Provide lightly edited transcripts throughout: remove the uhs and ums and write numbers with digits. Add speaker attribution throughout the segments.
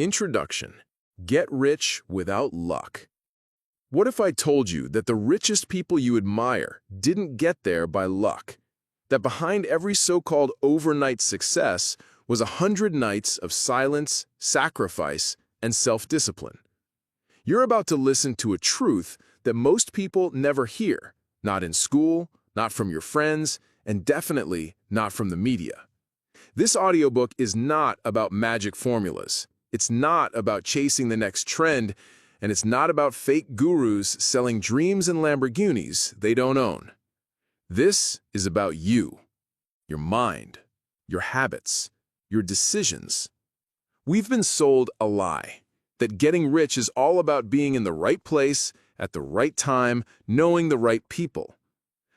Speaker 1: Introduction. Get rich without luck. What if I told you that the richest people you admire didn't get there by luck? That behind every so-called overnight success was 100 nights of silence, sacrifice, and self-discipline. You're about to listen to a truth that most people never hear, not in school, not from your friends, and definitely not from the media. This audiobook is not about magic formulas. It's not about chasing the next trend, and it's not about fake gurus selling dreams and Lamborghinis they don't own. This is about you, your mind, your habits, your decisions. We've been sold a lie, that getting rich is all about being in the right place, at the right time, knowing the right people.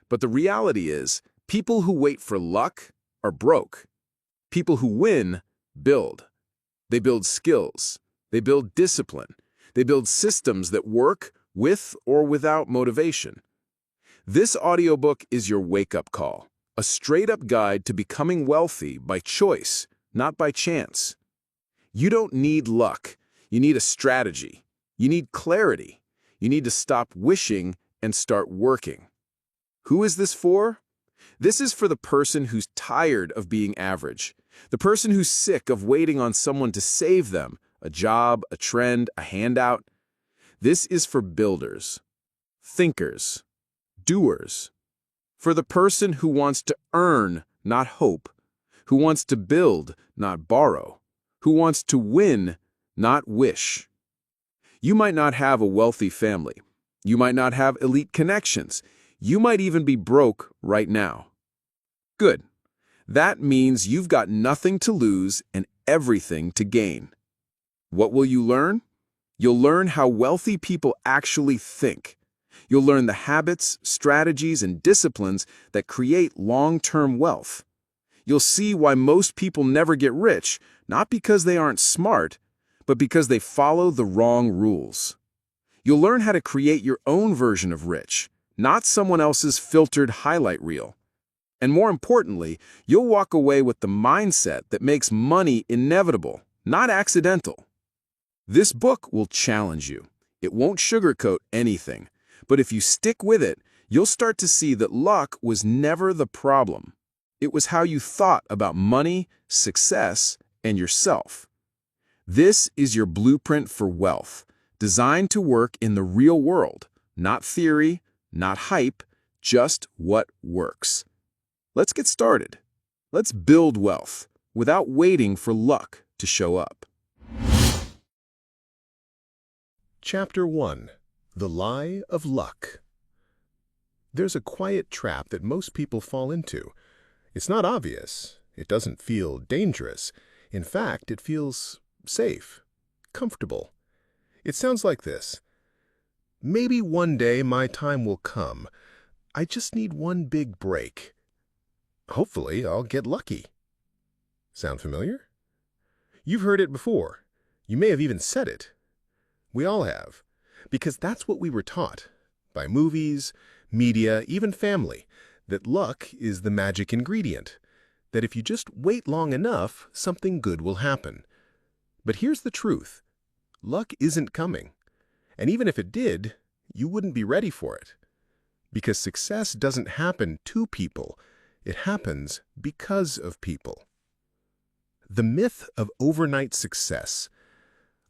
Speaker 1: But the reality is, people who wait for luck are broke. People who win build. They build skills. They build discipline. They build systems that work with or without motivation. This audiobook is your wake-up call, a straight-up guide to becoming wealthy by choice, not by chance. You don't need luck. You need a strategy. You need clarity. You need to stop wishing and start working. Who is this for? This is for the person who's tired of being average, the person who's sick of waiting on someone to save them, a job, a trend, a handout. This is for builders, thinkers, doers, for the person who wants to earn, not hope, who wants to build, not borrow, who wants to win, not wish. You might not have a wealthy family. You might not have elite connections. You might even be broke right now. Good. That means you've got nothing to lose and everything to gain. What will you learn? You'll learn how wealthy people actually think. You'll learn the habits, strategies, and disciplines that create long-term wealth. You'll see why most people never get rich, not because they aren't smart, but because they follow the wrong rules. You'll learn how to create your own version of rich, not someone else's filtered highlight reel. And more importantly, you'll walk away with the mindset that makes money inevitable, not accidental. This book will challenge you. It won't sugarcoat anything. But if you stick with it, you'll start to see that luck was never the problem. It was how you thought about money, success, and yourself. This is your blueprint for wealth, designed to work in the real world, not theory, not hype, just what works. Let's get started. Let's build wealth without waiting for luck to show up.
Speaker 2: Chapter 1. The Lie of Luck. There's a quiet trap that most people fall into. It's not obvious. It doesn't feel dangerous. In fact, it feels safe, comfortable. It sounds like this. Maybe one day my time will come. I just need one big break. Hopefully, I'll get lucky. Sound familiar? You've heard it before. You may have even said it. We all have. Because that's what we were taught, by movies, media, even family, that luck is the magic ingredient, that if you just wait long enough, something good will happen. But here's the truth. Luck isn't coming. And even if it did, you wouldn't be ready for it. Because success doesn't happen to people. It happens because of people. The myth of overnight success.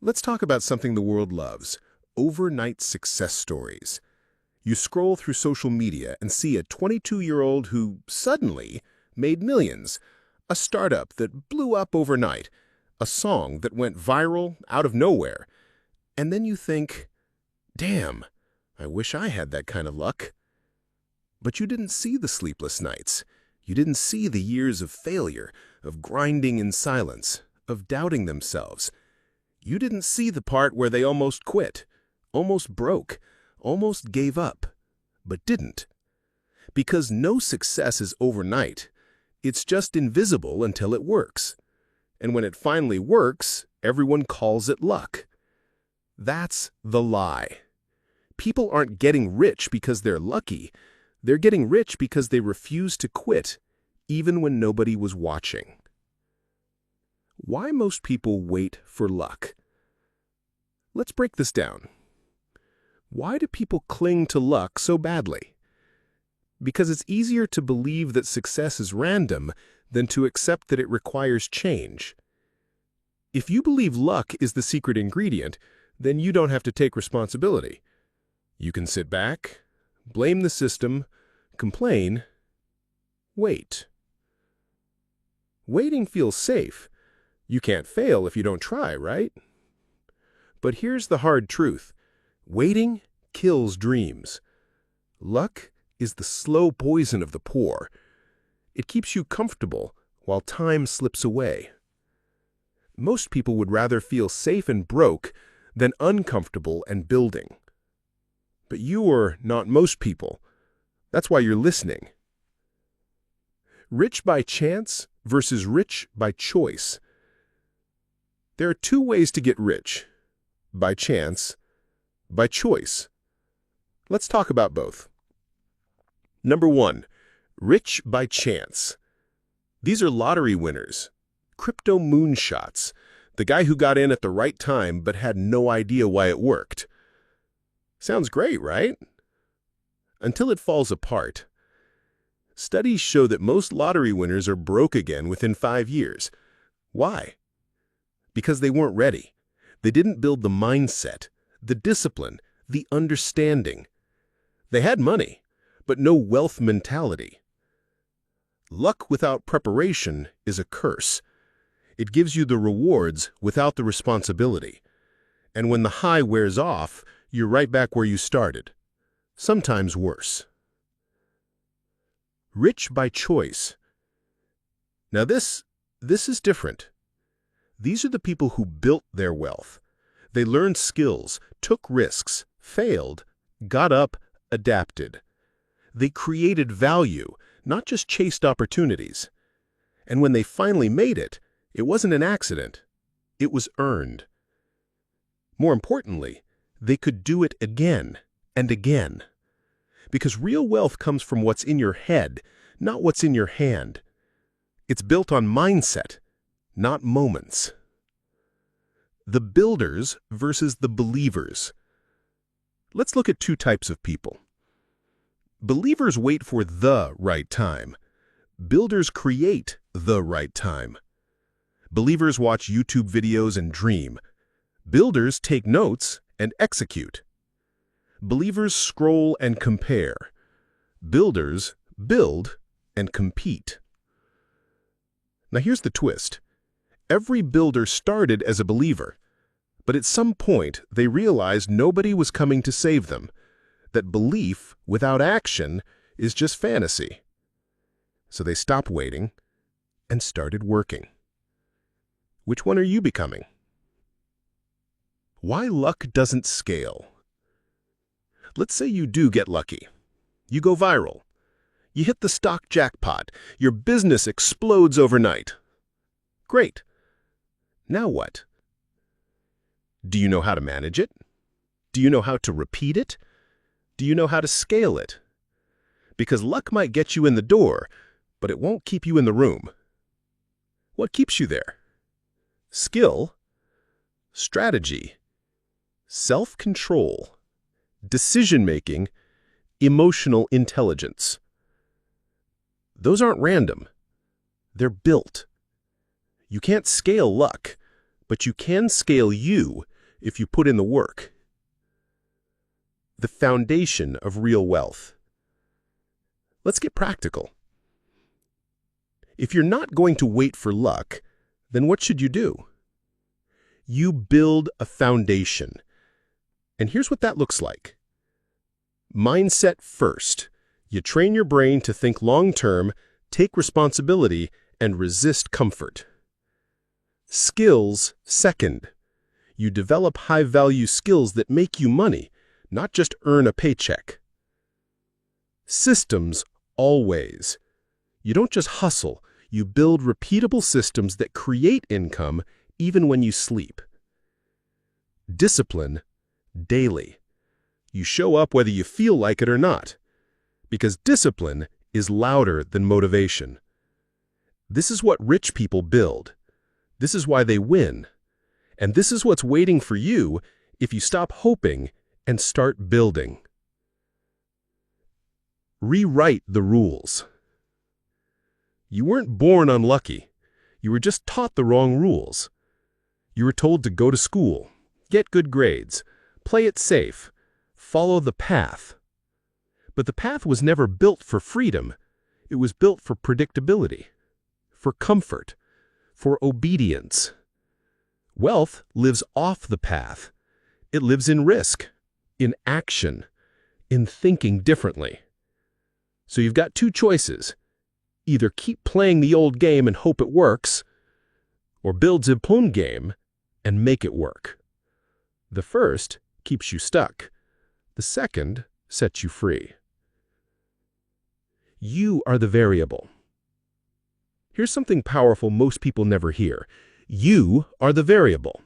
Speaker 2: Let's talk about something the world loves. Overnight success stories. You scroll through social media and see a 22-year-old who suddenly made millions, a startup that blew up overnight, a song that went viral out of nowhere. And then you think, damn, I wish I had that kind of luck. But you didn't see the sleepless nights. You didn't see the years of failure, of grinding in silence, of doubting themselves. You didn't see the part where they almost quit, almost broke, almost gave up, but didn't. Because no success is overnight. It's just invisible until it works. And when it finally works, everyone calls it luck. That's the lie. People aren't getting rich because they're lucky. They're getting rich because they refuse to quit, even when nobody was watching. Why most people wait for luck? Let's break this down. Why do people cling to luck so badly? Because it's easier to believe that success is random than to accept that it requires change. If you believe luck is the secret ingredient, then you don't have to take responsibility. You can sit back, blame the system, complain, wait. Waiting feels safe. You can't fail if you don't try, right? But here's the hard truth. Waiting kills dreams. Luck is the slow poison of the poor. It keeps you comfortable while time slips away. Most people would rather feel safe and broke than uncomfortable and building. But you are not most people. That's why you're listening. Rich by chance versus rich by choice. There are two ways to get rich: by chance, by choice. Let's talk about both. Number 1, rich by chance. These are lottery winners, crypto moonshots, the guy who got in at the right time but had no idea why it worked. Sounds great, right? Until it falls apart. Studies show that most lottery winners are broke again within 5 years. Why? Because they weren't ready. They didn't build the mindset, the discipline, the understanding. They had money, but no wealth mentality. Luck without preparation is a curse. It gives you the rewards without the responsibility. And when the high wears off, you're right back where you started. Sometimes worse. Rich by choice. Now this is different. These are the people who built their wealth. They learned skills, took risks, failed, got up, adapted. They created value, not just chased opportunities. And when they finally made it, it wasn't an accident. It was earned. More importantly, they could do it again and again. Because real wealth comes from what's in your head, not what's in your hand. It's built on mindset, not moments. The builders versus the believers. Let's look at two types of people. Believers wait for the right time. Builders create the right time. Believers watch YouTube videos and dream. Builders take notes and execute. Believers scroll and compare. Builders build and compete. Now here's the twist. Every builder started as a believer, but at some point they realized nobody was coming to save them, that belief without action is just fantasy. So they stopped waiting and started working. Which one are you becoming? Why luck doesn't scale. Let's say you do get lucky. You go viral. You hit the stock jackpot. Your business explodes overnight. Great. Now what? Do you know how to manage it? Do you know how to repeat it? Do you know how to scale it? Because luck might get you in the door, but it won't keep you in the room. What keeps you there? Skill, strategy, self-control, decision-making, emotional intelligence. Those aren't random. They're built. You can't scale luck, but you can scale you if you put in the work. The foundation of real wealth. Let's get practical. If you're not going to wait for luck, then what should you do? You build a foundation. And here's what that looks like. Mindset first. You train your brain to think long-term, take responsibility, and resist comfort. Skills second. You develop high-value skills that make you money, not just earn a paycheck. Systems always. You don't just hustle, you build repeatable systems that create income even when you sleep. Discipline daily. You show up whether you feel like it or not, because discipline is louder than motivation. This is what rich people build. This is why they win. And this is what's waiting for you if you stop hoping and start building. Rewrite the rules. You weren't born unlucky. You were just taught the wrong rules. You were told to go to school, get good grades, play it safe, follow the path. But the path was never built for freedom. It was built for predictability, for comfort, for obedience. Wealth lives off the path. It lives in risk, in action, in thinking differently. So you've got two choices. Either keep playing the old game and hope it works, or build the own game and make it work. The first keeps you stuck. The second sets you free. You are the variable. Here's something powerful most people never hear. You are the variable.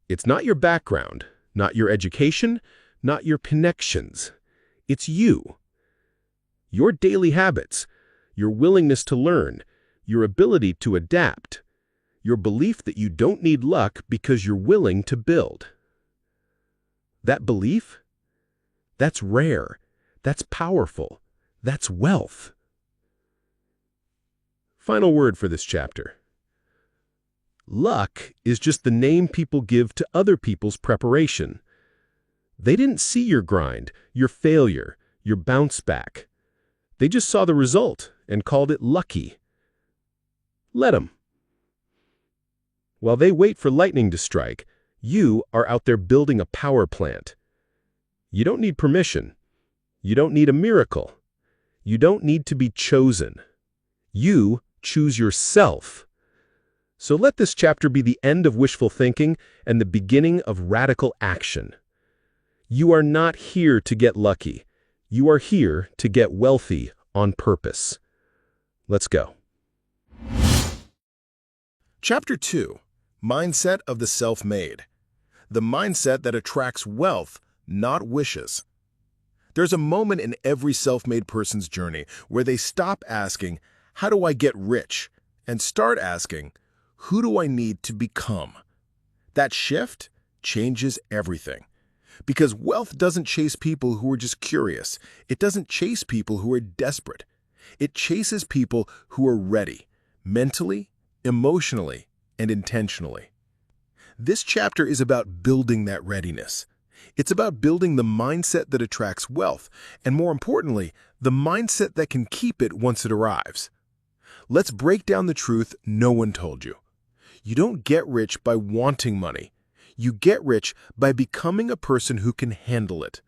Speaker 2: It's not your background, not your education, not your connections. It's you. Your daily habits, your willingness to learn, your ability to adapt, your belief that you don't need luck because you're willing to build. That belief? That's rare. That's powerful. That's wealth. Final word for this chapter. Luck is just the name people give to other people's preparation. They didn't see your grind, your failure, your bounce back. They just saw the result and called it lucky. Let them. While they wait for lightning to strike, you are out there building a power plant. You don't need permission. You don't need a miracle. You don't need to be chosen. You choose yourself. So let this chapter be the end of wishful thinking and the beginning of radical action. You are not here to get lucky. You are here to get wealthy on purpose. Let's go.
Speaker 1: Chapter 2. Mindset of the Self-Made. The mindset that attracts wealth, not wishes. There's a moment in every self-made person's journey where they stop asking, "How do I get rich?" and start asking, "Who do I need to become?" That shift changes everything. Because wealth doesn't chase people who are just curious. It doesn't chase people who are desperate. It chases people who are ready, mentally, emotionally, and intentionally. This chapter is about building that readiness. It's about building the mindset that attracts wealth, and more importantly, the mindset that can keep it once it arrives. Let's break down the truth no one told you. You don't get rich by wanting money. You get rich by becoming a person who can handle it.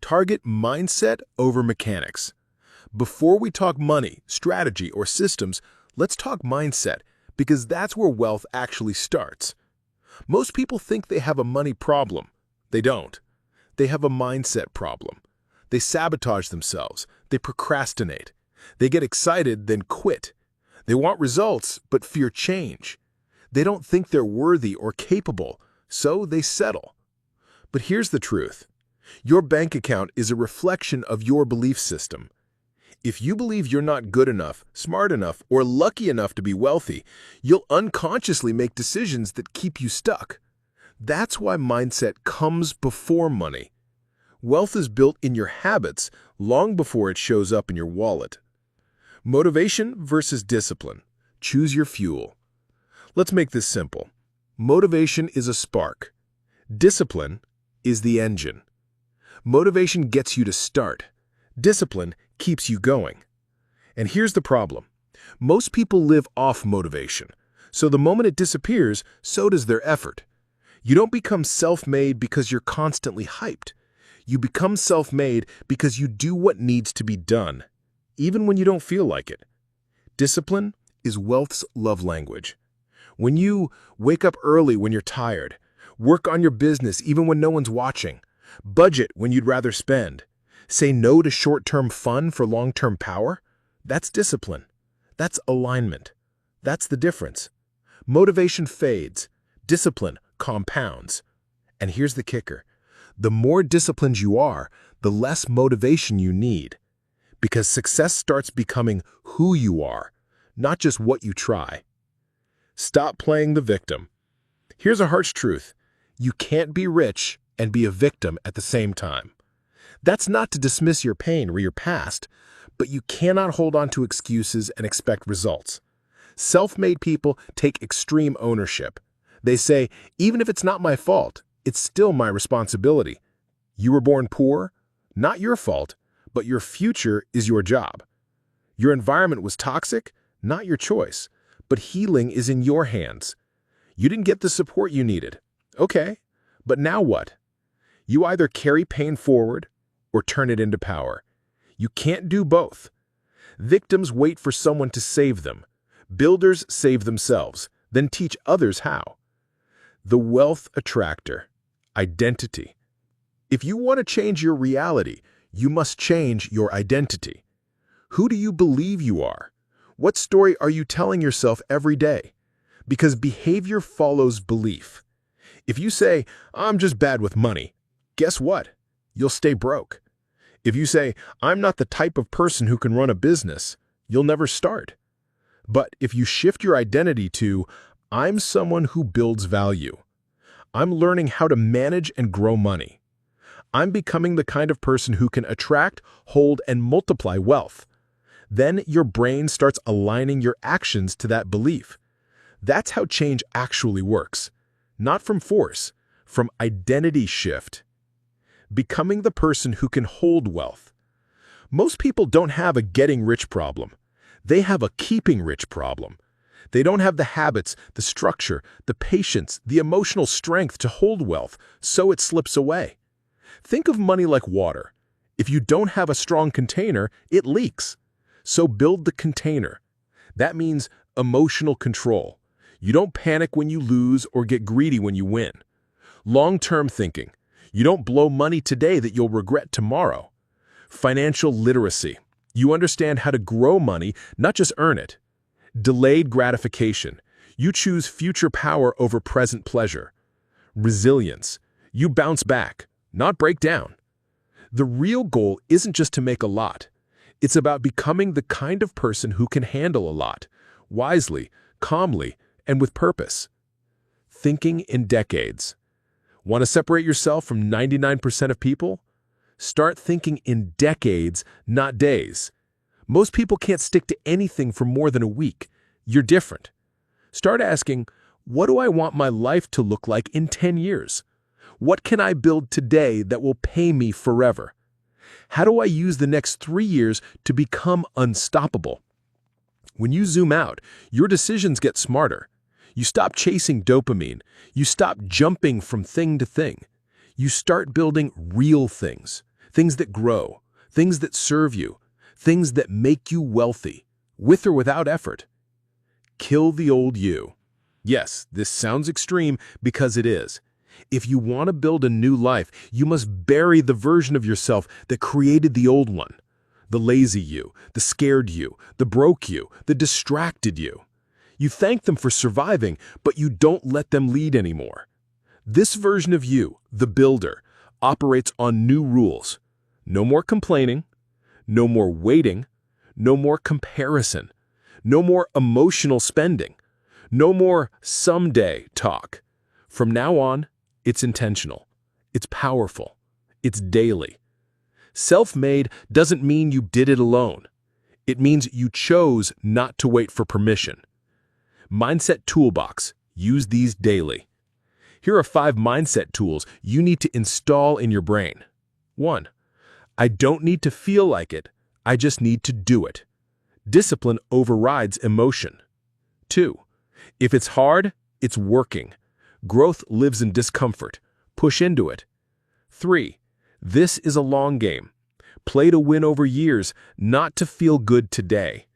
Speaker 1: Target mindset over mechanics. Before we talk money, strategy, or systems, let's talk mindset, because that's where wealth actually starts. Most people think they have a money problem. They don't. They have a mindset problem. They sabotage themselves. They procrastinate. They get excited, then quit. They want results, but fear change. They don't think they're worthy or capable, so they settle. But here's the truth. Your bank account is a reflection of your belief system. If you believe you're not good enough, smart enough, or lucky enough to be wealthy, you'll unconsciously make decisions that keep you stuck. That's why mindset comes before money. Wealth is built in your habits long before it shows up in your wallet. Motivation versus discipline. Choose your fuel. Let's make this simple. Motivation is a spark. Discipline is the engine. Motivation gets you to start. Discipline keeps you going. And here's the problem. Most people live off motivation. So the moment it disappears, so does their effort. You don't become self-made because you're constantly hyped. You become self-made because you do what needs to be done, even when you don't feel like it. Discipline is wealth's love language. When you wake up early when you're tired, work on your business even when no one's watching, budget when you'd rather spend, say no to short-term fun for long-term power, that's discipline. That's alignment. That's the difference. Motivation fades. Discipline compounds. And here's the kicker. The more disciplined you are, the less motivation you need. Because success starts becoming who you are, not just what you try. Stop playing the victim. Here's a harsh truth.
Speaker 2: You can't be rich and be a victim at the same time. That's not to dismiss your pain or your past, but you cannot hold on to excuses and expect results. Self-made people take extreme ownership. They say, even if it's not my fault, it's still my responsibility. You were born poor? Not your fault, but your future is your job. Your environment was toxic? Not your choice, but healing is in your hands. You didn't get the support you needed. Okay, but now what? You either carry pain forward or turn it into power. You can't do both. Victims wait for someone to save them. Builders save themselves, then teach others how. The wealth attractor, identity. If you want to change your reality, you must change your identity. Who do you believe you are? What story are you telling yourself every day? Because behavior follows belief. If you say, I'm just bad with money, guess what? You'll stay broke. If you say, I'm not the type of person who can run a business, you'll never start. But if you shift your identity to, I'm someone who builds value. I'm learning how to manage and grow money. I'm becoming the kind of person who can attract, hold, and multiply wealth. Then your brain starts aligning your actions to that belief. That's how change actually works. Not from force, from identity shift. Becoming the person who can hold wealth. Most people don't have a getting rich problem. They have a keeping rich problem. They don't have the habits, the structure, the patience, the emotional strength to hold wealth, so it slips away. Think of money like water. If you don't have a strong container, it leaks. So build the container. That means emotional control. You don't panic when you lose or get greedy when you win. Long-term thinking. You don't blow money today that you'll regret tomorrow. Financial literacy. You understand how to grow money, not just earn it. Delayed gratification. You choose future power over present pleasure. Resilience. You bounce back, not break down. The real goal isn't just to make a lot. It's about becoming the kind of person who can handle a lot, wisely, calmly, and with purpose. Thinking in decades. Want to separate yourself from 99% of people? Start thinking in decades, not days. Most people can't stick to anything for more than a week. You're different. Start asking, what do I want my life to look like in 10 years? What can I build today that will pay me forever? How do I use the next 3 years to become unstoppable? When you zoom out, your decisions get smarter. You stop chasing dopamine. You stop jumping from thing to thing. You start building real things, things that grow, things that serve you, things that make you wealthy, with or without effort. Kill the old you. Yes, this sounds extreme because it is. If you want to build a new life, you must bury the version of yourself that created the old one. The lazy you, the scared you, the broke you, the distracted you. You thank them for surviving, but you don't let them lead anymore. This version of you, the builder, operates on new rules. No more complaining, no more waiting, no more comparison, no more emotional spending, no more someday talk. From now on, it's intentional, it's powerful, it's daily. Self-made doesn't mean you did it alone. It means you chose not to wait for permission. Mindset Toolbox. Use these daily. Here are 5 mindset tools you need to install in your brain. 1. I don't need to feel like it. I just need to do it. Discipline overrides emotion. 2. If it's hard, it's working. Growth lives in discomfort. Push into it. 3. This is a long game. Play to win over years, not to feel good today.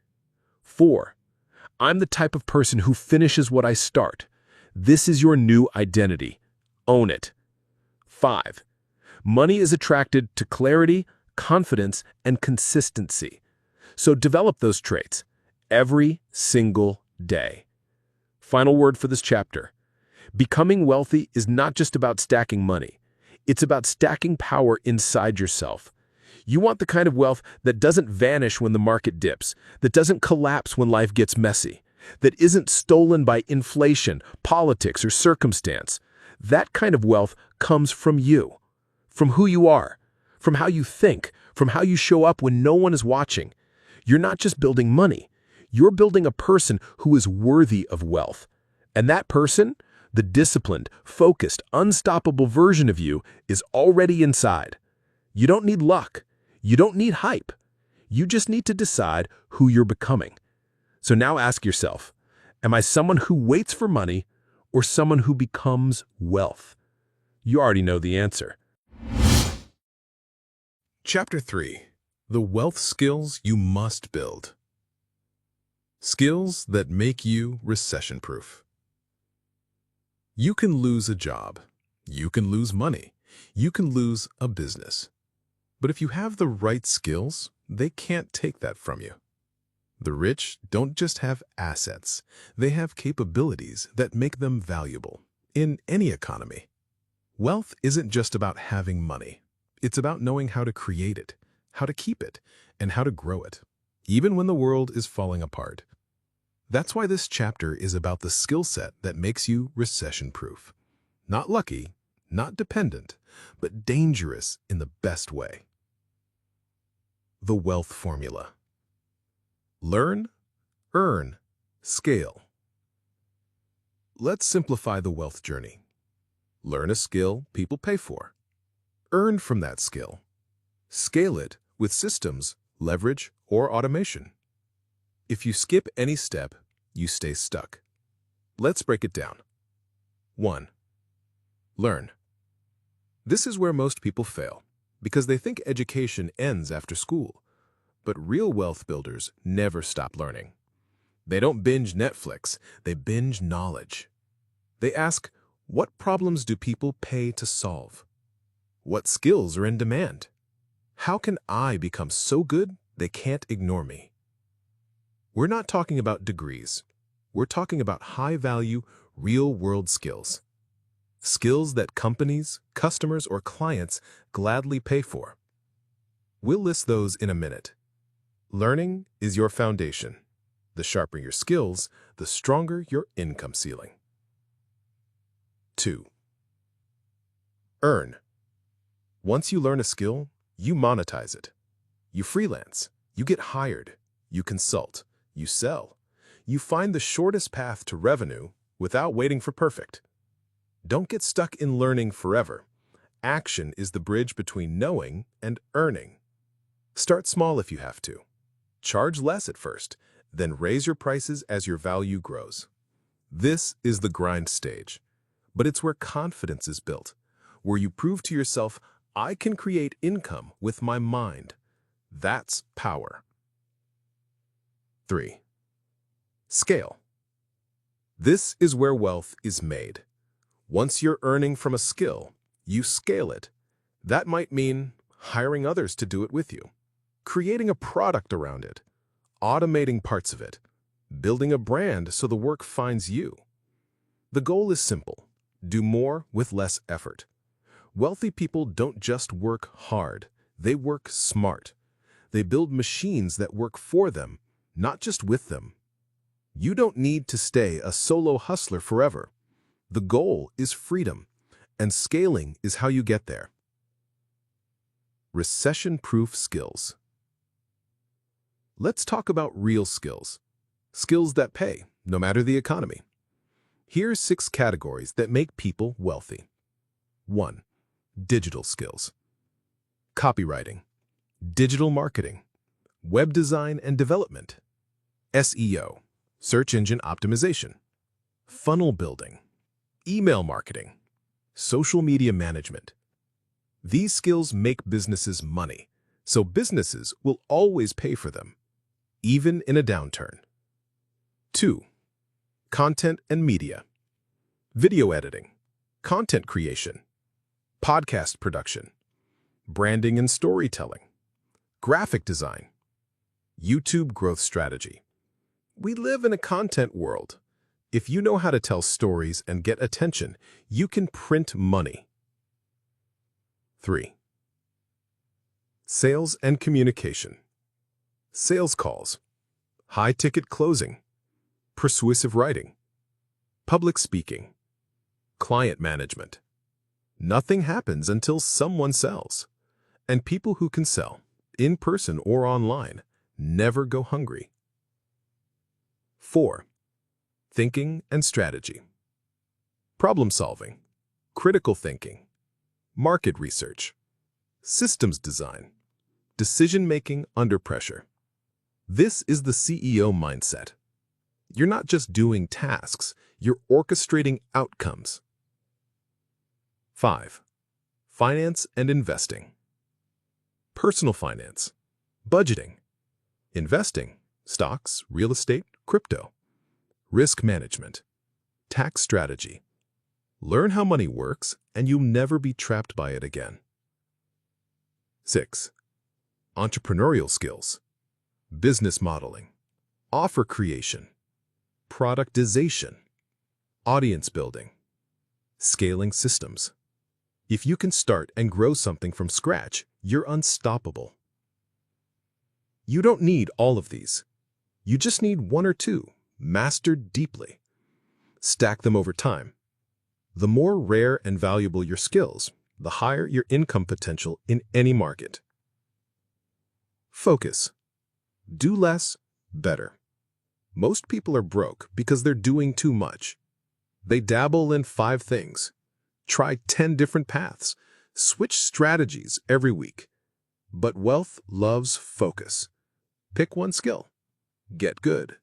Speaker 2: 4. I'm the type of person who finishes what I start. This is your new identity. Own it. 5. Money is attracted to clarity, confidence, and consistency. So develop those traits every single day. Final word for this chapter. Becoming wealthy is not just about stacking money. It's about stacking power inside yourself. You want the kind of wealth that doesn't vanish when the market dips, that doesn't collapse when life gets messy, that isn't stolen by inflation, politics, or circumstance,
Speaker 3: That kind of wealth comes from you, from who you are, from how you think, from how you show up when no one is watching. You're not just building money. You're building a person who is worthy of wealth. And that person, the disciplined, focused, unstoppable version of you, is already inside. You don't need luck. You don't need hype. You just need to decide who you're becoming. So now ask yourself, am I someone who waits for money or someone who becomes wealth? You already know the answer.
Speaker 2: Chapter 3. The Wealth Skills You Must Build. Skills that make you recession-proof. You can lose a job. You can lose money. You can lose a business. But if you have the right skills, they can't take that from you. The rich don't just have assets. They have capabilities that make them valuable in any economy. Wealth isn't just about having money. It's about knowing how to create it, how to keep it, and how to grow it, even when the world is falling apart. That's why this chapter is about the skill set that makes you recession-proof. Not lucky, not dependent, but dangerous in the best way. The Wealth Formula. Learn, earn, scale. Let's simplify the wealth journey. Learn a skill people pay for. Earn from that skill. Scale it with systems, leverage, or automation. If you skip any step, you stay stuck. Let's break it down. 1. Learn. This is where most people fail, because they think education ends after school. But real wealth builders never stop learning. They don't binge Netflix, they binge knowledge. They ask, what problems do people pay to solve? What skills are in demand? How can I become so good they can't ignore me? We're not talking about degrees. We're talking about high-value, real-world skills. Skills that companies, customers, or clients gladly pay for. We'll list those in a minute. Learning is your foundation. The sharper your skills, the stronger your income ceiling. 2. Earn. Once you learn a skill, you monetize it. You freelance. You get hired. You consult. You sell. You find the shortest path to revenue without waiting for perfect. Don't get stuck in learning forever. Action is the bridge between knowing and earning. Start small if you have to. Charge less at first, then raise your prices as your value grows. This is the grind stage, but it's where confidence is built, where you prove to yourself, I can create income with my mind. That's power. 3. Scale. This is where wealth is made. Once you're earning from a skill, you scale it. That might mean hiring others to do it with you, creating a product around it, automating parts of it, building a brand so the work finds you. The goal is simple: do more with less effort. Wealthy people don't just work hard, they work smart. They build machines that work for them, not just with them. You don't need to stay a solo hustler forever. The goal is freedom, and scaling is how you get there. Recession-proof skills. Let's talk about real skills. Skills that pay, no matter the economy. Here's 6 categories that make people wealthy. 1. Digital skills. Copywriting, digital marketing, web design and development, SEO, search engine optimization, funnel building, email marketing, social media management. These skills make businesses money, so businesses will always pay for them, even in a downturn. 2. Content and media. Video editing, content creation, podcast production, branding and storytelling, graphic design, YouTube growth strategy. We live in a content world. If you know how to tell stories and get attention, you can print money. 3. Sales and communication. Sales calls, high-ticket closing, persuasive writing, public speaking,
Speaker 3: Client management. Nothing happens until someone sells. And people who can sell, in person or online, never go hungry. 4. Thinking and strategy. Problem solving, critical thinking, market research, systems design, decision-making under pressure. This is the CEO mindset. You're not just doing tasks, you're orchestrating outcomes. 5. Finance and investing. Personal finance, budgeting, investing, stocks, real estate, crypto, risk management, tax strategy. Learn how money works, and you'll never be trapped by it again. 6. Entrepreneurial skills, business modeling, offer creation, productization, audience building, scaling systems. If you can start and grow something from scratch, you're unstoppable. You don't need all of these. You just need one or two, mastered deeply. Stack them over time. The more rare and valuable your skills, the higher your income potential in any market. Focus. Do less, better. Most people are broke because they're doing too much. They dabble in 5 things, try 10 different paths, switch strategies every week. But wealth loves focus. Pick one skill. Get good.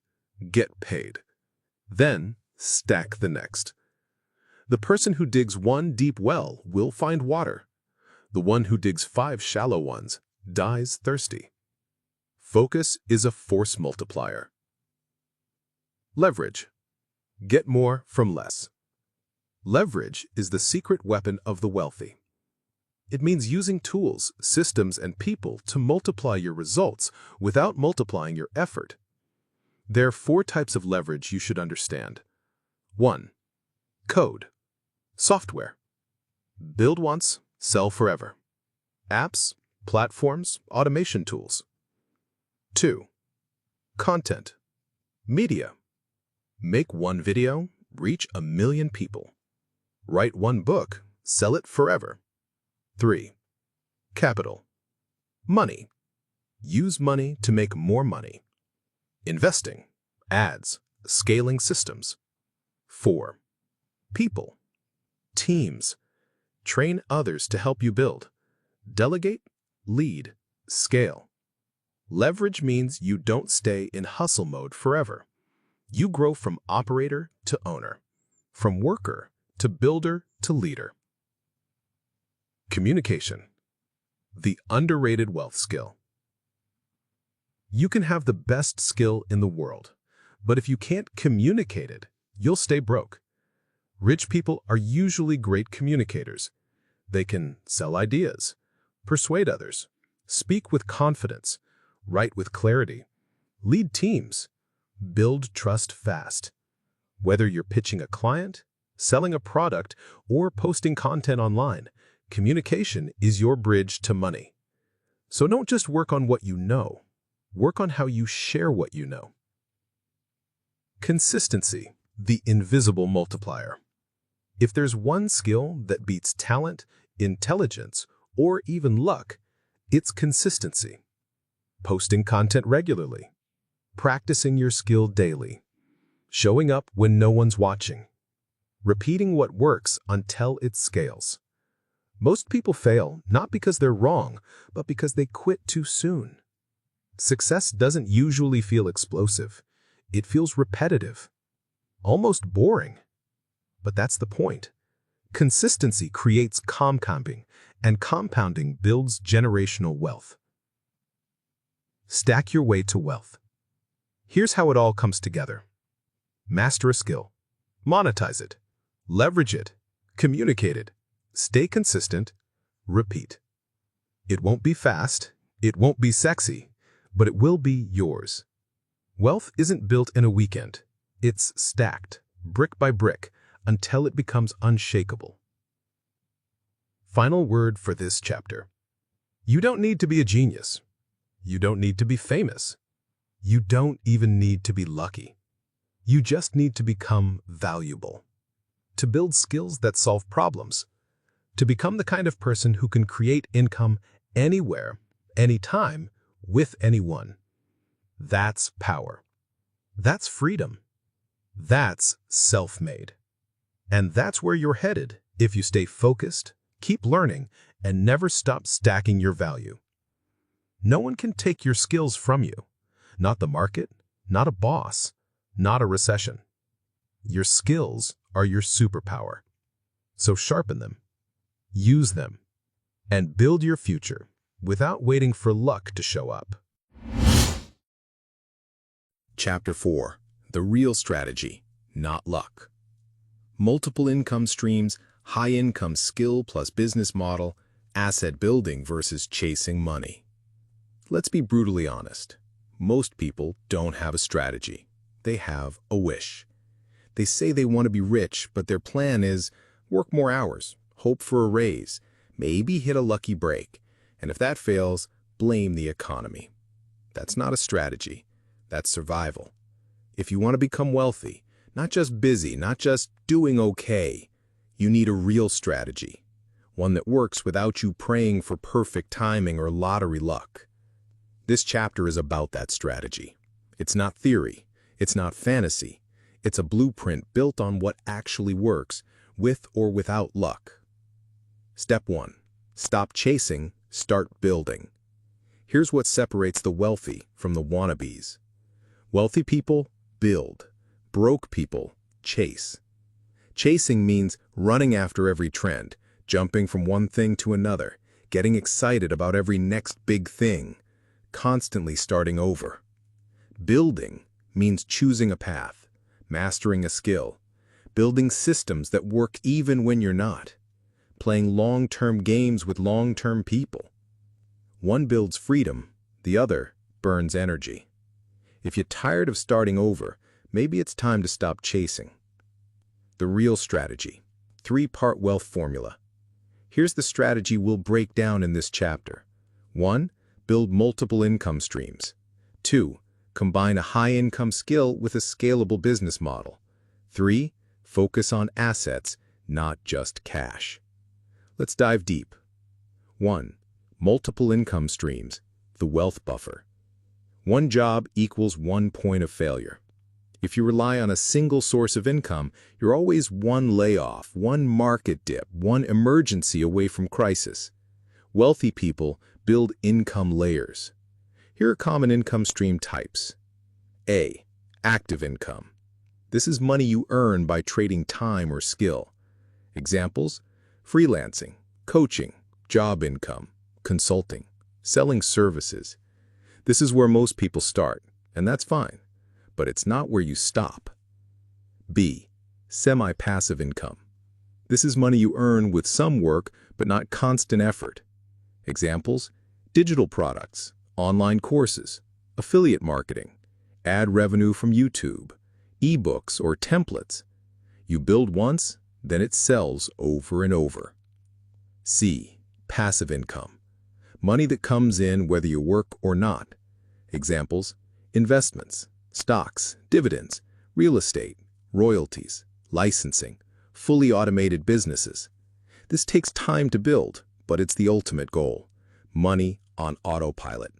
Speaker 3: Get paid. Then stack the next. The person who digs one deep well will find water. The one who digs 5 shallow ones dies thirsty. Focus is a force multiplier. Leverage. Get more from less. Leverage is the secret weapon of the wealthy. It means using tools, systems, and people to multiply your results without multiplying your effort. There are 4 types of leverage you should understand. 1. Code. Software. Build once, sell forever. Apps, platforms, automation tools. 2. Content. Media. Make one video, reach 1 million people. Write one book, sell it forever. 3. Capital. Money. Use money to make more money. Investing, ads, scaling systems. 4. People. Teams. Train others to help you build. Delegate, lead, scale. Leverage means you don't stay in hustle mode forever. You grow from operator to owner, from worker to builder to leader. Communication. The underrated wealth skill. You can have the best skill in the world, but if you can't communicate it, you'll stay broke. Rich people are usually great communicators. They can sell ideas, persuade others, speak with confidence, write with clarity, lead teams, build trust fast. Whether you're pitching a client, selling a product, or posting content online, communication is your bridge to money. So don't just work on what you know. Work on how you share what you know. Consistency, the invisible multiplier. If there's one skill that beats talent, intelligence, or even luck, it's consistency. Posting content regularly. Practicing your skill daily. Showing up when no one's watching. Repeating what works until it scales. Most people fail not because they're wrong, but because they quit too soon. Success doesn't usually feel explosive. It feels repetitive, almost boring. But that's the point. Consistency creates compounding, and compounding builds generational wealth. Stack your way to wealth. Here's how it all comes together. Master a skill. Monetize it. Leverage it. Communicate it. Stay consistent. Repeat. It won't be fast. It won't be sexy. But it will be yours. Wealth isn't built in a weekend. It's stacked, brick by brick, until it becomes unshakable. Final word for this chapter. You don't need to be a genius. You don't need to be famous. You don't even need to be lucky. You just need to become valuable. to build skills that solve problems, to become the kind of person who can create income anywhere, anytime, with anyone. That's power. That's freedom. That's self-made. And that's where you're headed if you stay focused, keep learning, and never stop stacking your value. No one can take your skills from you. Not the market, not a boss, not a recession. Your skills are your superpower. So sharpen them, use them, and build your future without waiting for luck to show up.
Speaker 2: Chapter 4. The real strategy, not luck. Multiple income streams, high-income skill plus business model, asset building versus chasing money. Let's be brutally honest. Most people don't have a strategy. They have a wish. They say they want to be rich, but their plan is work more hours, hope for a raise, maybe hit a lucky break, and if that fails, blame the economy. That's not a strategy. That's survival. If you want to become wealthy, not just busy, not just doing okay, you need a real strategy, one that works without you praying for perfect timing or lottery luck. This chapter is about that strategy. It's not theory. It's not fantasy. It's a blueprint built on what actually works, with or without luck. Step 1. Stop chasing, start building. Here's what separates the wealthy from the wannabes. Wealthy people build. Broke people chase. Chasing means running after every trend, jumping from one thing to another, getting excited about every next big thing, constantly starting over. Building means choosing a path, mastering a skill, building systems that work even when you're not, playing long-term games with long-term people. One builds freedom, the other burns energy. If you're tired of starting over, maybe it's time to stop chasing. The real strategy, 3-part wealth formula. Here's the strategy we'll break down in this chapter. 1. Build multiple income streams. 2. Combine a high-income skill with a scalable business model. 3. Focus on assets, not just cash. Let's dive deep. 1. Multiple income streams, the wealth buffer. One job equals 1 point of failure. If you rely on a single source of income, you're always one layoff, one market dip, one emergency away from crisis. Wealthy people build income layers. Here are common income stream types. A. Active income. This is money you earn by trading time or skill. Examples: freelancing, coaching, job income, consulting, selling services. This is where most people start, and that's fine, but it's not where you stop. B. Semi-passive income. This is money you earn with some work, but not constant effort. Examples: digital products, online courses, affiliate marketing, ad revenue from YouTube, ebooks or templates. You build once, then it sells over and over. C. Passive income. Money that comes in whether you work or not. Examples: investments, stocks, dividends, real estate, royalties, licensing, fully automated businesses. This takes time to build, but it's the ultimate goal. Money on autopilot.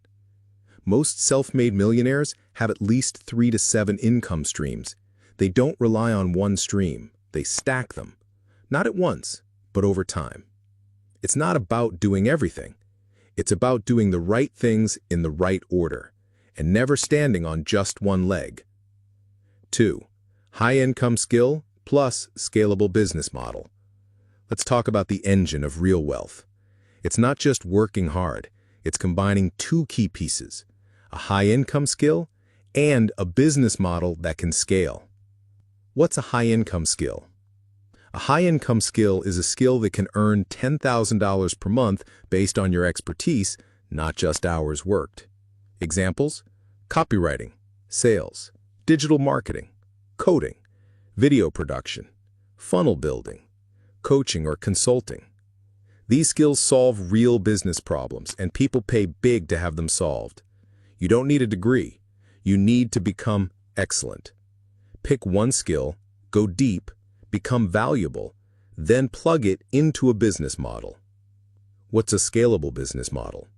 Speaker 2: Most self-made millionaires have at least 3 to 7 income streams. They don't rely on one stream. They stack them. Not at once, but over time. It's not about doing everything. It's about doing the right things in the right order, and never standing on just one leg. 2. High-income skill plus scalable business model. Let's talk about the engine of real wealth. It's not just working hard. It's combining 2 key pieces: a high-income skill and a business model that can scale. What's a high-income skill? A high-income skill is a skill that can earn $10,000 per month based on your expertise, not just hours worked. Examples: copywriting, sales, digital marketing, coding, video production, funnel building, coaching or consulting. These skills solve real business problems, and people pay big to have them solved. You don't need a degree. You need to become excellent. Pick one skill, go deep,
Speaker 3: become valuable, then plug it into a business model. What's a scalable business model?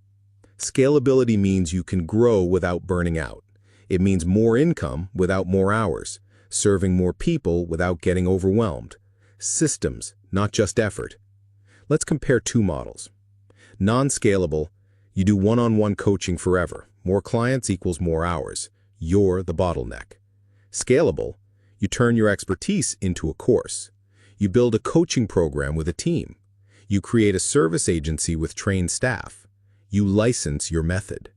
Speaker 3: Scalability means you can grow without burning out. It means more income without more hours, serving more people without getting overwhelmed. Systems, not just effort. Let's compare two models. Non-scalable, you do one-on-one coaching forever. More clients equals more hours. You're the bottleneck. Scalable, you turn your expertise into a course. You build a coaching program with a team. You create a service agency with trained staff. You license your method.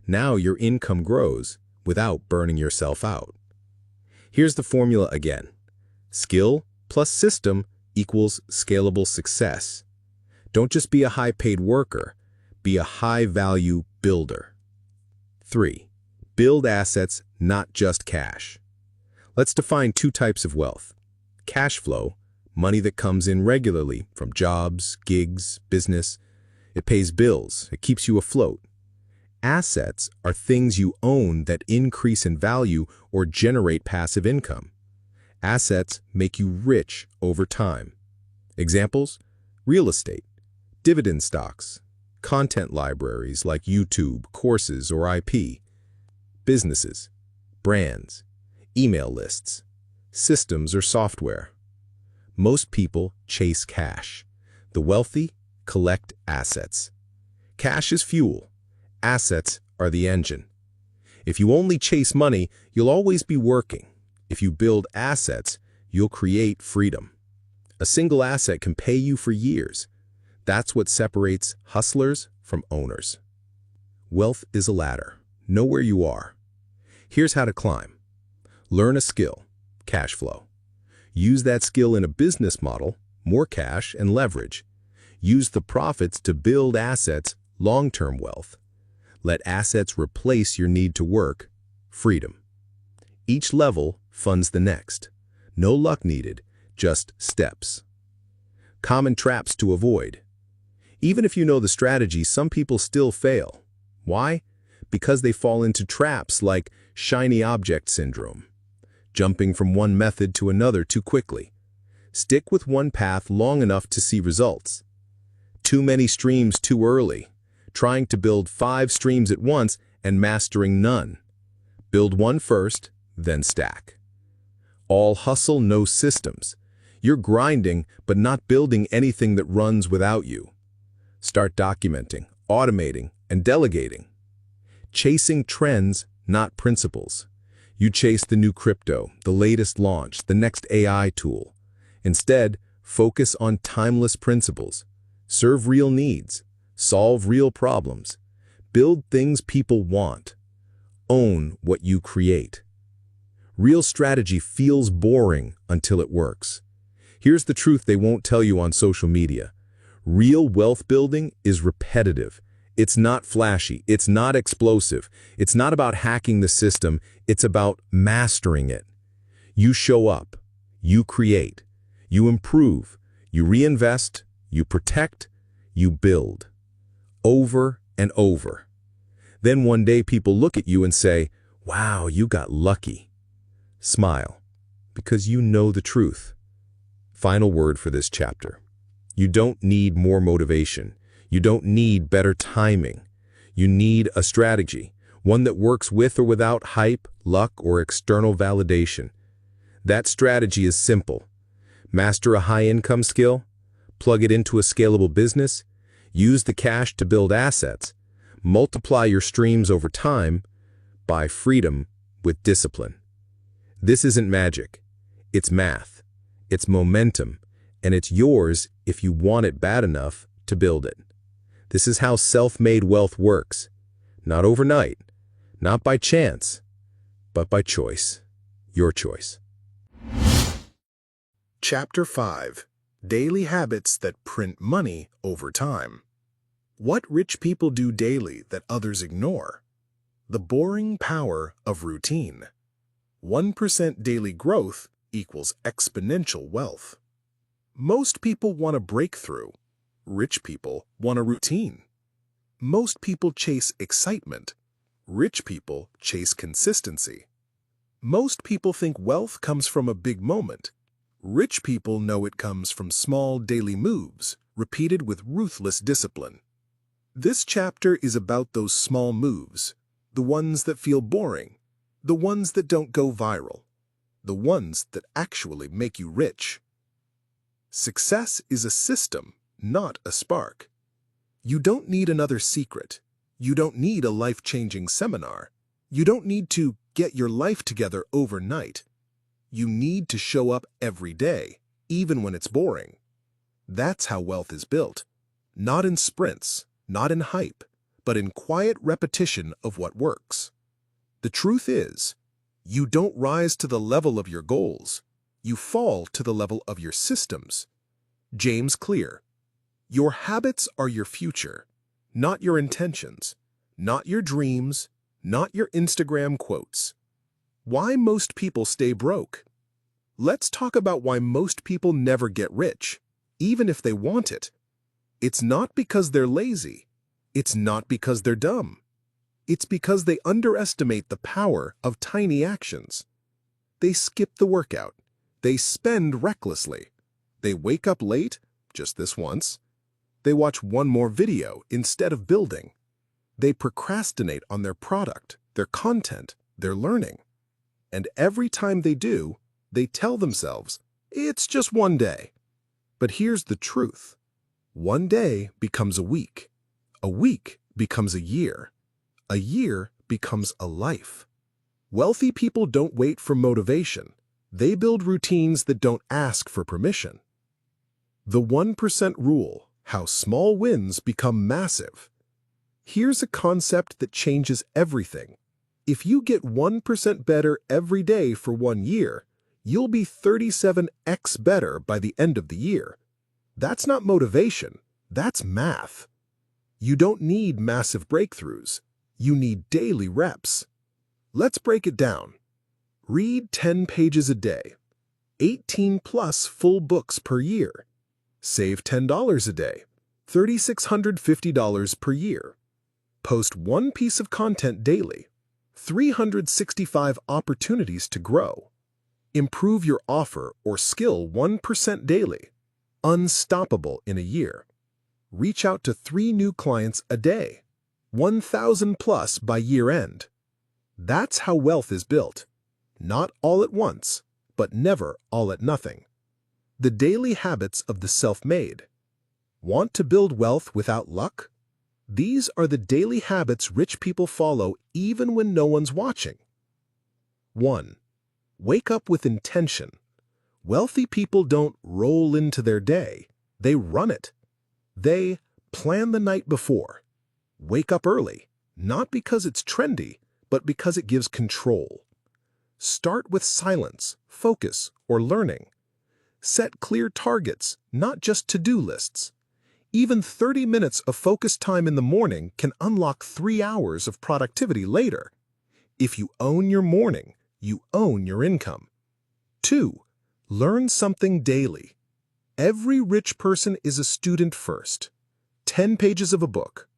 Speaker 3: Now your income grows without burning yourself out. Here's the formula again. Skill plus system equals scalable success. Don't just be a high-paid worker, be a high-value builder. 3. Build assets, not just cash. Let's define two types of wealth. Cash flow, money that comes in regularly from jobs, gigs, business. It pays bills, it keeps you afloat. Assets are things you own that increase in value or generate passive income. Assets make you rich over time. Examples: real estate, dividend stocks, content libraries like YouTube, courses, or IP, businesses, brands, email lists, systems or software. Most people chase cash. The wealthy collect assets. Cash is fuel. Assets are the engine. If you only chase money, you'll always be working. If you build assets, you'll create freedom. A single asset can pay you for years. That's what separates hustlers from owners. Wealth is a ladder. Know where you are. Here's how to climb. Learn a skill, cash flow. Use that skill in a business model, more cash and leverage. Use the profits to build assets, long-term wealth. Let assets replace your need to work, freedom. Each level funds the next. No luck needed, just steps. Common traps to avoid. Even if you know the strategy, some people still fail. Why? Because they fall into traps like shiny object syndrome, jumping from one method to another too quickly. Stick with one path long enough to see results. Too many streams too early, trying to build 5 streams at once and mastering none. Build one first, then stack. All hustle, no systems. You're grinding, but not building anything that runs without you. Start documenting, automating, and delegating. Chasing trends, not principles. You chase the new crypto, the latest launch, the next AI tool. Instead, focus on timeless principles. Serve real needs. Solve real problems. Build things people want. Own what you create. Real strategy feels boring until it works. Here's the truth they won't tell you on social media. Real wealth building is repetitive. It's not flashy. It's not explosive. It's not about hacking the system. It's about mastering it. You show up. You create. You improve. You reinvest. You protect. You build. Over and over. Then one day people look at you and say, "Wow, you got lucky." Smile, because you know the truth. Final word for this chapter. You don't need more motivation. You don't need better timing. You need a strategy, one that works with or without hype, luck, or external validation. That strategy is simple. Master a high-income skill, plug it into a scalable business, use the cash to build assets, multiply your streams over time, buy freedom with discipline. This isn't magic. It's math. It's momentum. And it's yours if you want it bad enough to build it. This is how self-made wealth works. Not overnight, not by chance, but by choice. Your choice.
Speaker 2: Chapter 5. Daily Habits That Print Money Over Time. What rich people do daily that others ignore. The boring power of routine. 1% daily growth equals exponential wealth. Most people want a breakthrough. Rich people want a routine. Most people chase excitement. Rich people chase consistency. Most people think wealth comes from a big moment. Rich people know it comes from small daily moves, repeated with ruthless discipline. This chapter is about those small moves, the ones that feel boring, the ones that don't go viral, the ones that actually make you rich. Success is a system, not a spark. You don't need another secret. You don't need a life-changing seminar. You don't need to get your life together overnight. You need to show up every day, even when it's boring. That's how wealth is built. Not in sprints, not in hype, but in quiet repetition of what works. The truth is, you don't rise to the level of your goals. You fall to the level of your systems. James Clear. Your habits are your future, not your intentions, not your dreams, not your Instagram quotes. Why most people stay broke? Let's talk about why most people never get rich, even if they want it. It's not because they're lazy. It's not because they're dumb. It's because they underestimate the power of tiny actions. They skip the workout. They spend recklessly. They wake up late, just this once. They watch one more video instead of building. They procrastinate on their product, their content, their learning. And every time they do, they tell themselves, it's just one day. But here's the truth. One day becomes a week becomes a year becomes a life. Wealthy people don't wait for motivation. They build routines that don't ask for permission. The 1% rule, how small wins become massive. Here's a concept that changes everything. If you get 1% better every day for 1 year, you'll be 37x better by the end of the year. That's not motivation, that's math. You don't need massive breakthroughs. You need daily reps. Let's break it down. Read 10 pages a day. 18 plus full books per year. Save $10 a day. $3,650 per year. Post one piece of content daily. 365 opportunities to grow. Improve your offer or skill 1% daily. Unstoppable in a year. Reach out to 3 new clients a day. 1,000 plus by year end. That's how wealth is built. Not all at once, but never all at nothing. The daily habits of the self-made. Want to build wealth without luck? These are the daily habits rich people follow even when no one's watching. 1. Wake up with intention. Wealthy people don't roll into their day. They run it. They plan the night before. Wake up early, not because it's trendy, but because it gives control. Start with silence, focus, or learning. Set clear targets, not just to-do lists. Even 30 minutes of focused time in the morning can unlock 3 hours of productivity later. If you own your morning, you own your income. 2. Learn something daily. Every rich person is a student first. 10 pages of a book,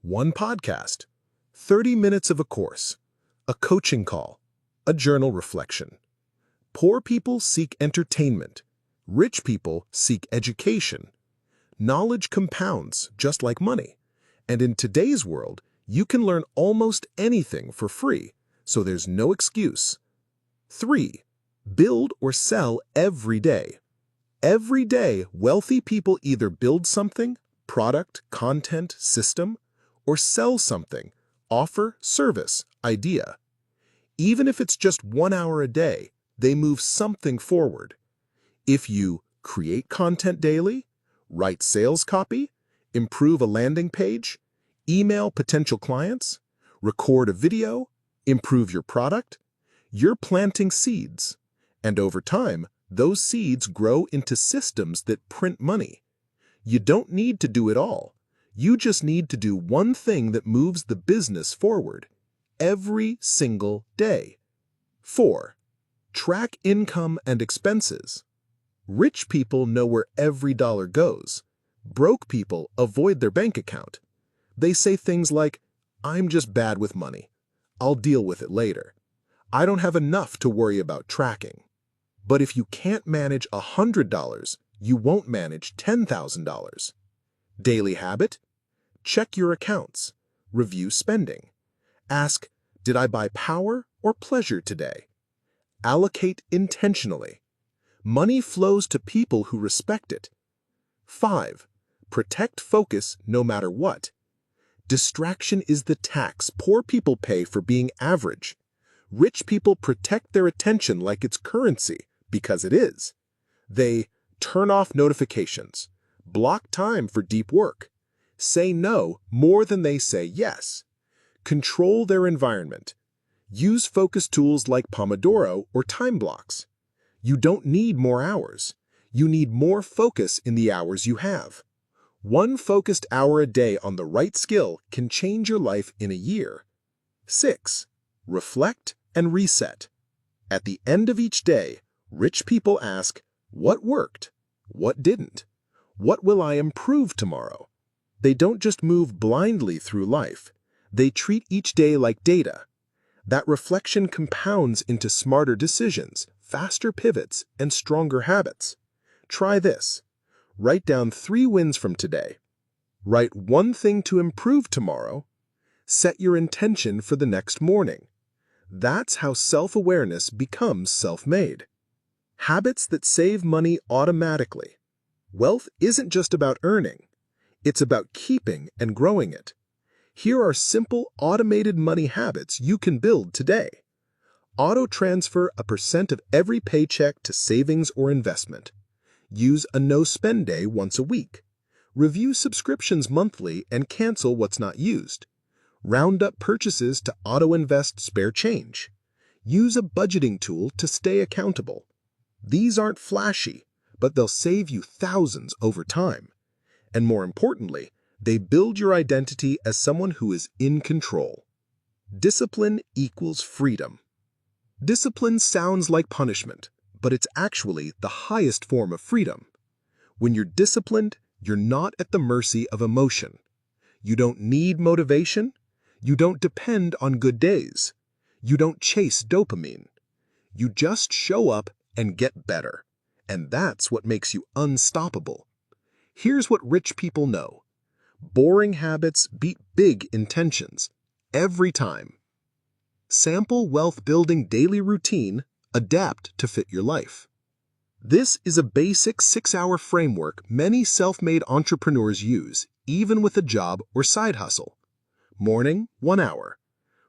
Speaker 2: 1 podcast, 30 minutes of a course, a coaching call, a journal reflection. Poor people seek entertainment. Rich people seek education. Knowledge compounds just like money. And in today's world, you can learn almost anything for free, so there's no excuse. 3. Build or sell every day. Every day, wealthy people either build something, product, content, system, or sell something, offer, service, idea. Even if it's just 1 hour a day, they move something forward. If you create content daily, write sales copy, improve a landing page, email potential clients, record a video, improve your product, you're planting seeds. And over time, those seeds grow into systems that print money. You don't need to do it all. You just need to do one thing that moves the business forward every single day. 4. Track income and expenses. Rich people know where every dollar goes. Broke people avoid their bank account. They say things like, I'm just bad with money. I'll deal with it later. I don't have enough to worry about tracking. But if you can't manage $100, you won't manage $10,000. Daily habit? Check your accounts. Review spending. Ask, did I buy power or pleasure today? Allocate intentionally. Money flows to people who respect it. 5. Protect focus no matter what. Distraction is the tax poor people pay for being average. Rich people protect their attention like it's currency, because it is. They turn off notifications, block time for deep work, say no more than they say yes, control their environment, use focus tools like Pomodoro or time blocks. You don't need more hours. You need more focus in the hours you have. One focused hour a day on the right skill can change your life in a year. 6. Reflect and reset. At the end of each day, rich people ask, what worked? What didn't? What will I improve tomorrow? They don't just move blindly through life. They treat each day like data. That reflection compounds into smarter decisions, faster pivots, and stronger habits. Try this. Write down 3 wins from today. Write 1 thing to improve tomorrow. Set your intention for the next morning. That's how self-awareness becomes self-made. Habits that save money automatically. Wealth isn't just about earning. It's about keeping and growing it. Here are simple automated money habits you can build today. Auto-transfer a % of every paycheck to savings or investment. Use a no-spend day once a week. Review subscriptions monthly and cancel what's not used. Round up purchases to auto-invest spare change. Use a budgeting tool to stay accountable. These aren't flashy, but they'll save you thousands over time. And more importantly, they build your identity as someone who is in control. Discipline equals freedom. Discipline sounds like punishment, but it's actually the highest form of freedom. When you're disciplined, you're not at the mercy of emotion. You don't need motivation. You don't depend on good days. You don't chase dopamine. You just show up and get better. And that's what makes you unstoppable. Here's what rich people know. Boring habits beat big intentions every time. Sample wealth-building daily routine. Adapt to fit your life. This is a basic 6-hour framework many self-made entrepreneurs use, even with a job or side hustle. Morning, 1 hour.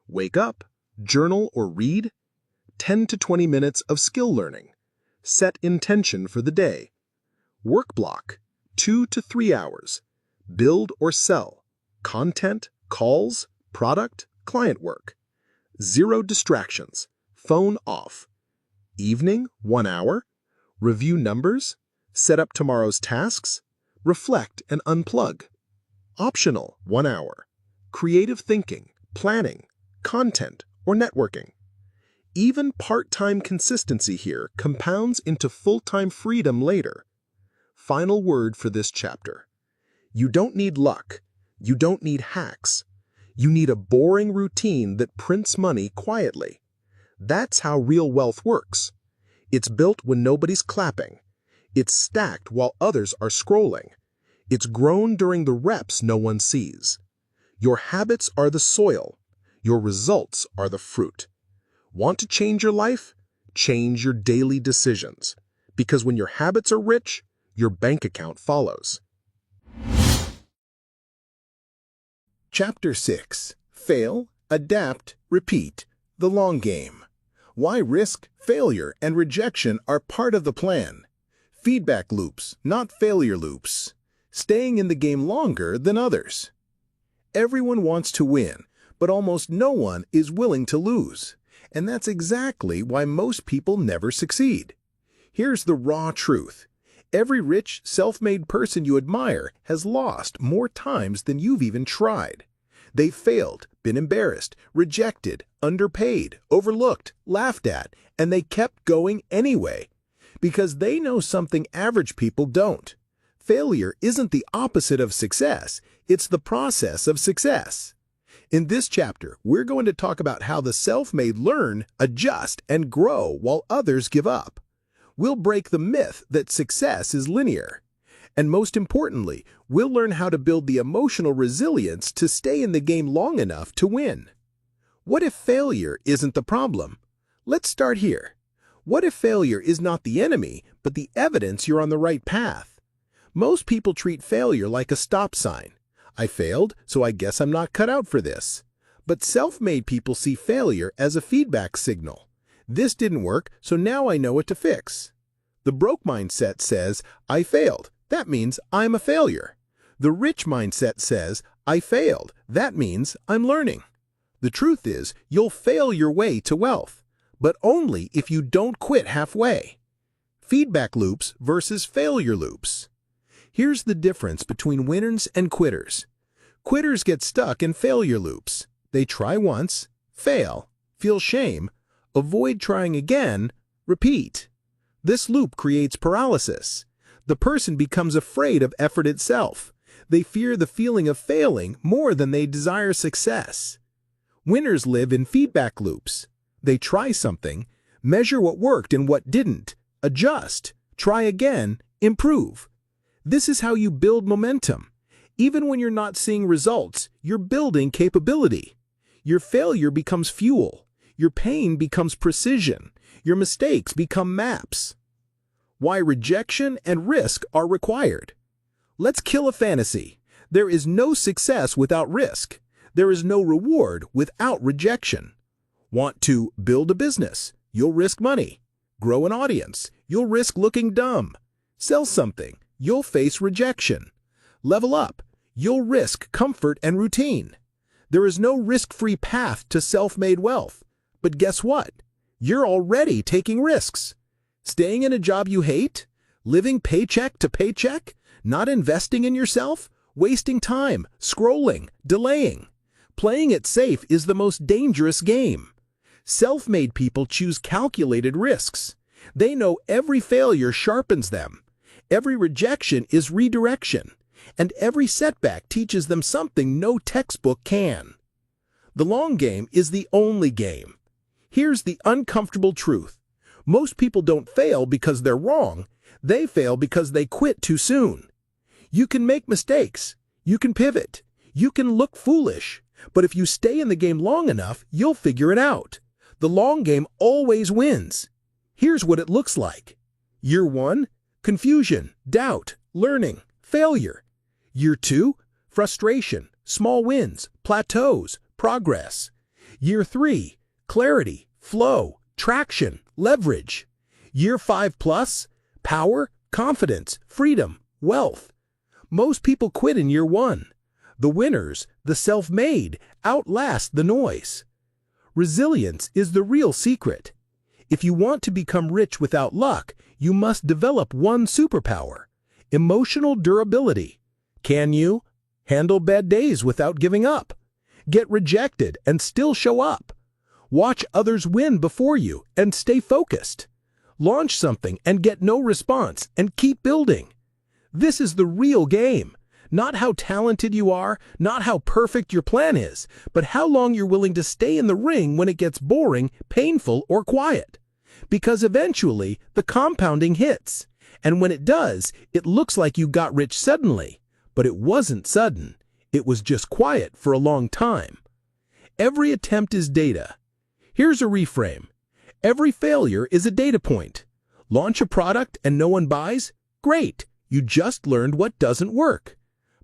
Speaker 2: Wake up, journal or read. 10 to 20 minutes of skill learning. Set intention for the day. Work block, 2 to 3 hours. Build or sell. Content, calls, product, client work. 0 distractions. Phone off. Evening, 1 hour. Review numbers. Set up tomorrow's tasks. Reflect and unplug. Optional, 1 hour. Creative thinking, planning, content, or networking. Even part-time consistency here compounds into full-time freedom later. Final word for this chapter. You don't need luck. You don't need hacks. You need a boring routine that prints money quietly. That's how real wealth works. It's built when nobody's clapping. It's stacked while others are scrolling. It's grown during the reps no one sees. Your habits are the soil. Your results are the fruit. Want to change your life? Change your daily decisions. Because when your habits are rich, your bank account follows. Chapter 6. Fail, Adapt, Repeat. The Long Game. Why risk, failure, and rejection are part of the plan. Feedback loops, not failure loops. Staying in the game longer than others. Everyone wants to win, but almost no one is willing to lose. And that's exactly why most people never succeed. Here's the raw truth. Every rich, self-made person you admire has lost more times than you've even tried. They've failed, been embarrassed, rejected, underpaid, overlooked, laughed at, and they kept going anyway. Because they know something average people don't. Failure isn't the opposite of success, it's the process of success. In this chapter, we're going to talk about how the self-made learn, adjust, and grow while others give up.
Speaker 3: We'll break the myth that success is linear. And most importantly, we'll learn how to build the emotional resilience to stay in the game long enough to win. What if failure isn't the problem? Let's start here. What if failure is not the enemy, but the evidence you're on the right path? Most people treat failure like a stop sign. I failed, so I guess I'm not cut out for this. But self-made people see failure as a feedback signal. This didn't work, so now I know what to fix. The broke mindset says, I failed. That means I'm a failure. The rich mindset says, I failed. That means I'm learning. The truth is, you'll fail your way to wealth, but only if you don't quit halfway. Feedback loops versus failure loops. Here's the difference between winners and quitters. Quitters get stuck in failure loops. They try once, fail, feel shame, avoid trying again, repeat. This loop creates paralysis. The person becomes afraid of effort itself. They fear the feeling of failing more than they desire success. Winners live in feedback loops. They try something, measure what worked and what didn't, adjust, try again, improve. This is how you build momentum. Even when you're not seeing results, you're building capability. Your failure becomes fuel. Your pain becomes precision. Your mistakes become maps. Why rejection and risk are required. Let's kill a fantasy. There is no success without risk. There is no reward without rejection. Want to build a business? You'll risk money. Grow an audience? You'll risk looking dumb. Sell something? You'll face rejection. Level up? You'll risk comfort and routine. There is no risk-free path to self-made wealth. But guess what? You're already taking risks. Staying in a job you hate? Living paycheck to paycheck? Not investing in yourself? Wasting time, scrolling, delaying. Playing it safe is the most dangerous game. Self-made people choose calculated risks. They know every failure sharpens them. Every rejection is redirection. And every setback teaches them something no textbook can. The long game is the only game. Here's the uncomfortable truth. Most people don't fail because they're wrong. They fail because they quit too soon. You can make mistakes. You can pivot. You can look foolish. But if you stay in the game long enough, you'll figure it out. The long game always wins. Here's what it looks like. Year 1, confusion, doubt, learning, failure. Year 2, frustration, small wins, plateaus, progress. Year 3, clarity, flow, traction, leverage. Year 5 plus, power, confidence, freedom, wealth. Most people quit in year 1. The winners, the self-made, outlast the noise. Resilience is the real secret. If you want to become rich without luck, you must develop one superpower: emotional durability. Can you handle bad days without giving up? Get rejected and still show up? Watch others win before you and stay focused. Launch something and get no response and keep building. This is the real game. Not how talented you are, not how perfect your plan is, but how long you're willing to stay in the ring when it gets boring, painful, or quiet. Because eventually, the compounding hits. And when it does, it looks like you got rich suddenly. But it wasn't sudden. It was just quiet for a long time. Every attempt is data. Here's a reframe. Every failure is a data point. Launch a product and no one buys? Great! You just learned what doesn't work.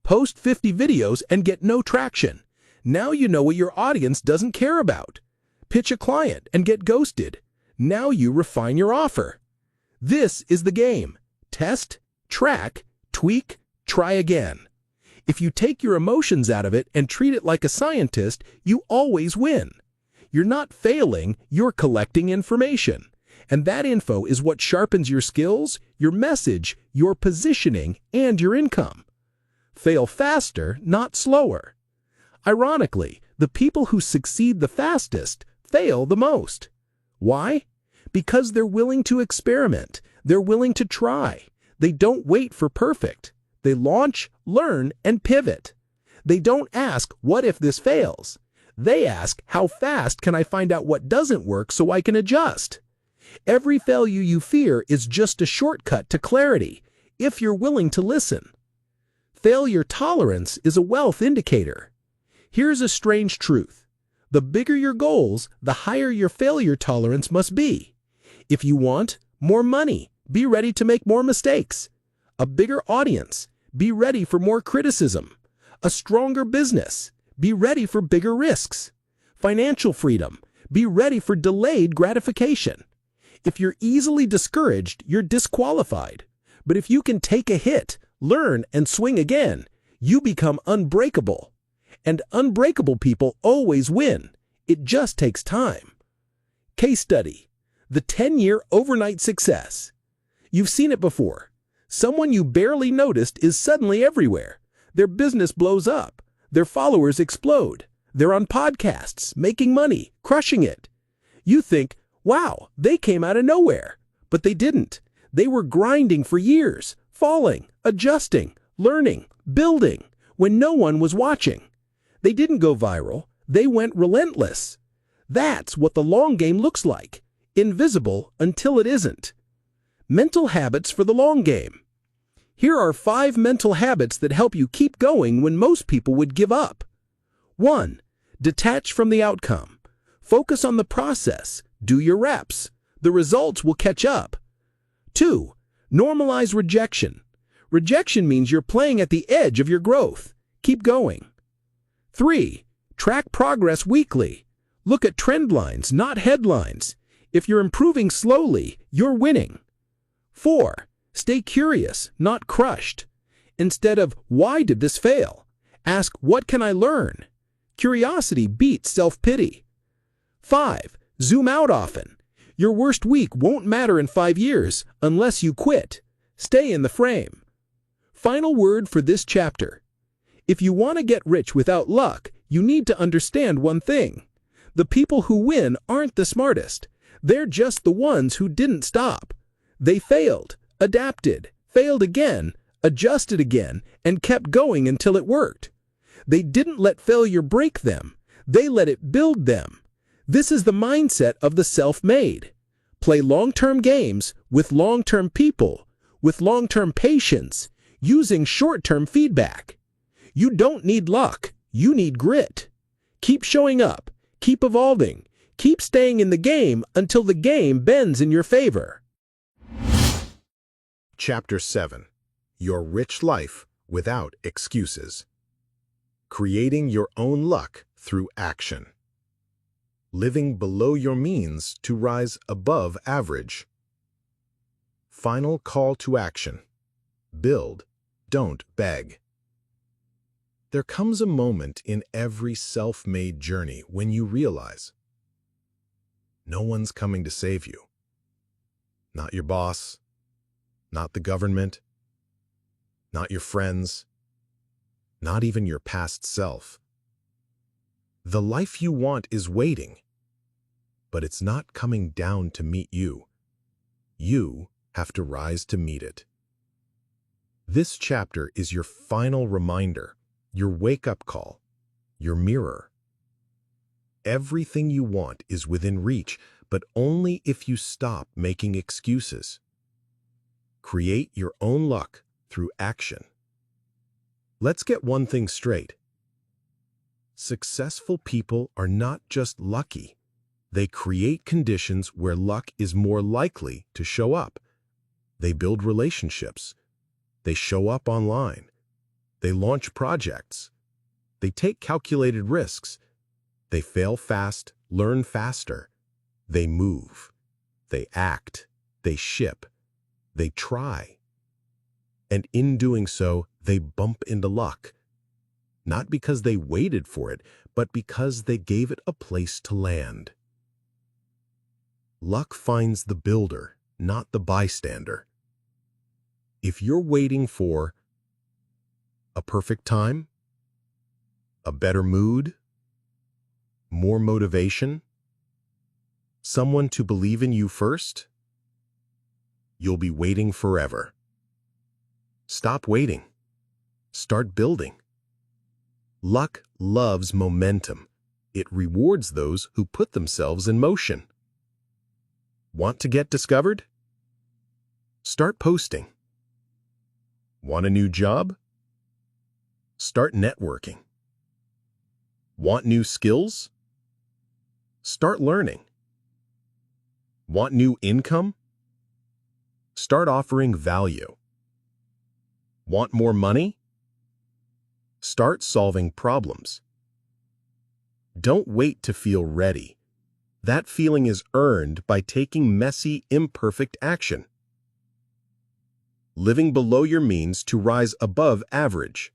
Speaker 3: Post 50 videos and get no traction. Now you know what your audience doesn't care about. Pitch a client and get ghosted. Now you refine your offer. This is the game. Test, track, tweak, try again. If you take your emotions out of it and treat it like a scientist, you always win. You're not failing, you're collecting information. And that info is what sharpens your skills, your message, your positioning, and your income. Fail faster, not slower. Ironically, the people who succeed the fastest fail the most. Why? Because they're willing to experiment. They're willing to try. They don't wait for perfect. They launch, learn, and pivot. They don't ask, what if this fails? They ask, how fast can I find out what doesn't work so I can adjust? Every failure you fear is just a shortcut to clarity, if you're willing to listen. Failure tolerance is a wealth indicator. Here's a strange truth. The bigger your goals, the higher your failure tolerance must be. If you want more money, be ready to make more mistakes. A bigger audience, be ready for more criticism. A stronger business, be ready for bigger risks. Financial freedom, be ready for delayed gratification. If you're easily discouraged, you're disqualified. But if you can take a hit, learn, and swing again, you become unbreakable. And unbreakable people always win. It just takes time. Case study: the 10-year overnight success. You've seen it before. Someone you barely noticed is suddenly everywhere. Their business blows up. Their followers explode. They're on podcasts, making money, crushing it. You think, wow, they came out of nowhere. But they didn't. They were grinding for years, falling, adjusting, learning, building, when no one was watching. They didn't go viral. They went relentless. That's what the long game looks like. Invisible until it isn't. Mental habits for the long game. Here are 5 mental habits that help you keep going when most people would give up. 1. Detach from the outcome. Focus on the process. Do your reps. The results will catch up. 2. Normalize rejection. Rejection means you're playing at the edge of your growth. Keep going. 3. Track progress weekly. Look at trend lines, not headlines. If you're improving slowly, you're winning. 4. Stay curious, not crushed. Instead of, why did this fail? Ask, what can I learn? Curiosity beats self-pity. 5. Zoom out often. Your worst week won't matter in 5 years unless you quit. Stay in the frame. Final word for this chapter. If you want to get rich without luck, you need to understand one thing. The people who win aren't the smartest. They're just the ones who didn't stop. They failed, adapted, failed again, adjusted again, and kept going until it worked. They didn't let failure break them. They let it build them. This is the mindset of the self-made. Play long-term games with long-term people, with long-term patience, using short-term feedback. You don't need luck. You need grit. Keep showing up. Keep evolving. Keep staying in the game until the game bends in your favor.
Speaker 2: Chapter 7. Your Rich Life Without Excuses. Creating your own luck through action. Living below your means to rise above average. Final call to action. Build, don't beg. There comes a moment in every self-made journey when you realize no one's coming to save you. Not your boss, not the government, not your friends, not even your past self. The life you want is waiting, but it's not coming down to meet you. You have to rise to meet it. This chapter is your final reminder, your wake-up call, your mirror. Everything you want is within reach, but only if you stop making excuses. Create your own luck through action. Let's get one thing straight. Successful people are not just lucky. They create conditions where luck is more likely to show up. They build relationships. They show up online. They launch projects. They take calculated risks. They fail fast, learn faster. They move. They act. They ship. They try. And in doing so, they bump into luck. Not because they waited for it, but because they gave it a place to land. Luck finds the builder, not the bystander. If you're waiting for a perfect time, a better mood, more motivation, someone to believe in you first, you'll be waiting forever. Stop waiting. Start building. Luck loves momentum. It rewards those who put themselves in motion. Want to get discovered? Start posting. Want a new job? Start networking. Want new skills? Start learning. Want new income? Start offering value. Want more money? Start solving problems. Don't wait to feel ready. That feeling is earned by taking messy, imperfect action. Living below your means to rise above average.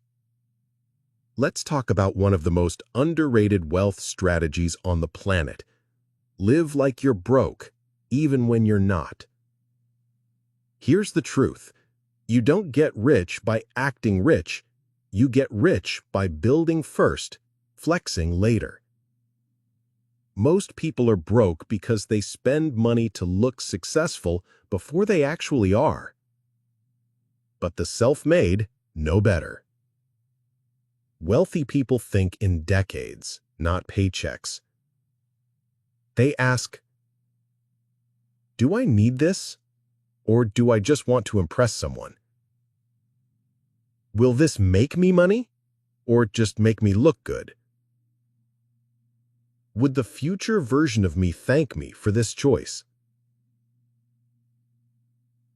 Speaker 2: Let's talk about one of the most underrated wealth strategies on the planet. Live like you're broke, even when you're not. Here's the truth. You don't get rich by acting rich. You get rich by building first, flexing later. Most people are broke because they spend money to look successful before they actually are. But the self-made know better. Wealthy people think in decades, not paychecks. They ask, do I need this? Or do I just want to impress someone? Will this make me money? Or just make me look good? Would the future version of me thank me for this choice?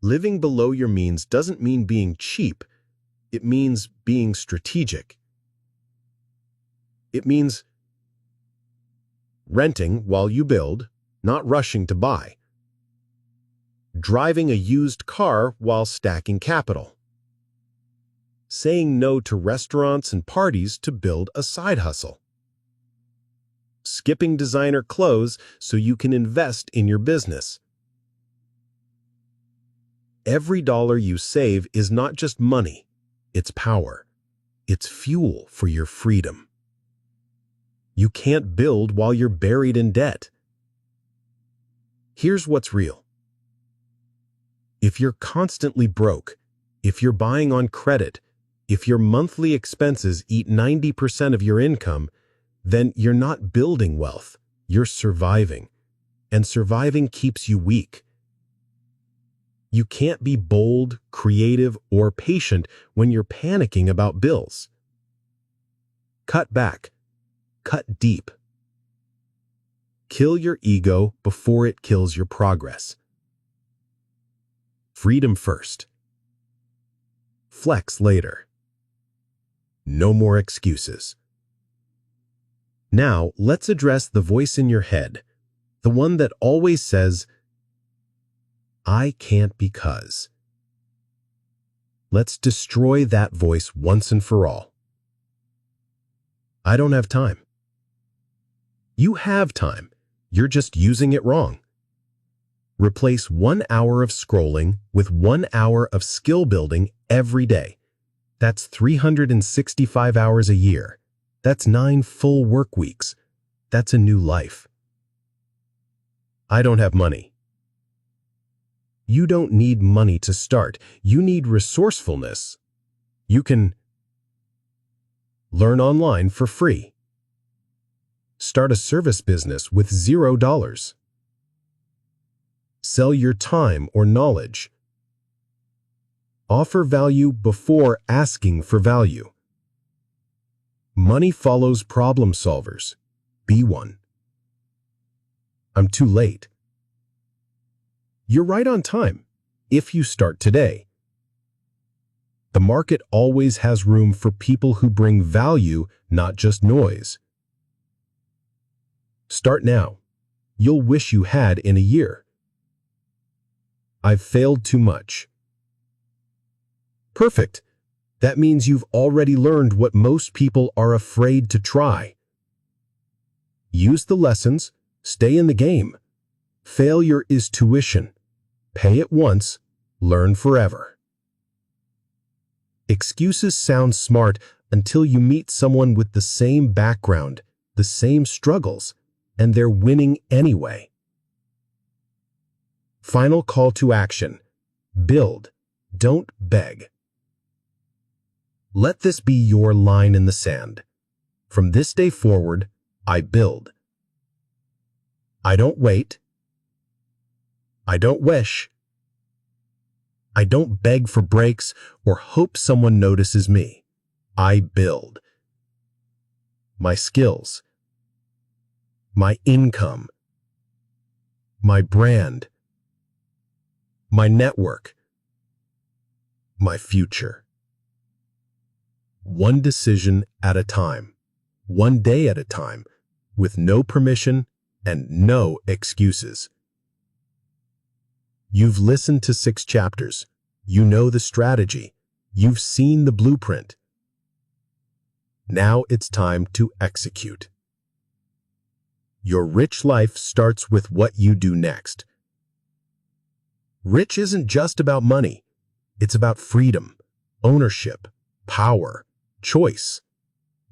Speaker 2: Living below your means doesn't mean being cheap. It means being strategic. It means renting while you build, not rushing to buy. Driving a used car while stacking capital. Saying no to restaurants and parties to build a side hustle. Skipping designer clothes so you can invest in your business. Every dollar you save is not just money, it's power. It's fuel for your freedom. You can't build while you're buried in debt. Here's what's real. If you're constantly broke, if you're buying on credit, if your monthly expenses eat 90% of your income, then you're not building wealth, you're surviving. And surviving keeps you weak. You can't be bold, creative, or patient when you're panicking about bills. Cut back. Cut deep. Kill your ego before it kills your progress. Freedom first. Flex later. No more excuses. Now, let's address the voice in your head, the one that always says, I can't because. Let's destroy that voice once and for all. I don't have time. You have time. You're just using it wrong. Replace 1 hour of scrolling with 1 hour of skill building every day. That's 365 hours a year. That's 9 full work weeks. That's a new life. I don't have money. You don't need money to start. You need resourcefulness. You can learn online for free. Start a service business with $0. Sell your time or knowledge. Offer value before asking for value. Money follows problem solvers. Be one. I'm too late. You're right on time, if you start today. The market always has room for people who bring value, not just noise. Start now. You'll wish you had in a year. I've failed too much. Perfect. That means you've already learned what most people are afraid to try. Use the lessons, stay in the game. Failure is tuition. Pay it once, learn forever. Excuses sound smart until you meet someone with the same background, the same struggles, and they're winning anyway. Final call to action. Build, don't beg. Let this be your line in the sand. From this day forward, I build. I don't wait.
Speaker 3: I don't wish. I don't beg for breaks or hope someone notices me. I build. My skills, my income, my brand, my network, my future. One decision at a time, one day at a time, with no permission and no excuses. You've listened to 6 chapters. You know the strategy. You've seen the blueprint. Now it's time to execute. Your rich life starts with what you do next. Rich isn't just about money. It's about freedom, ownership, power, choice.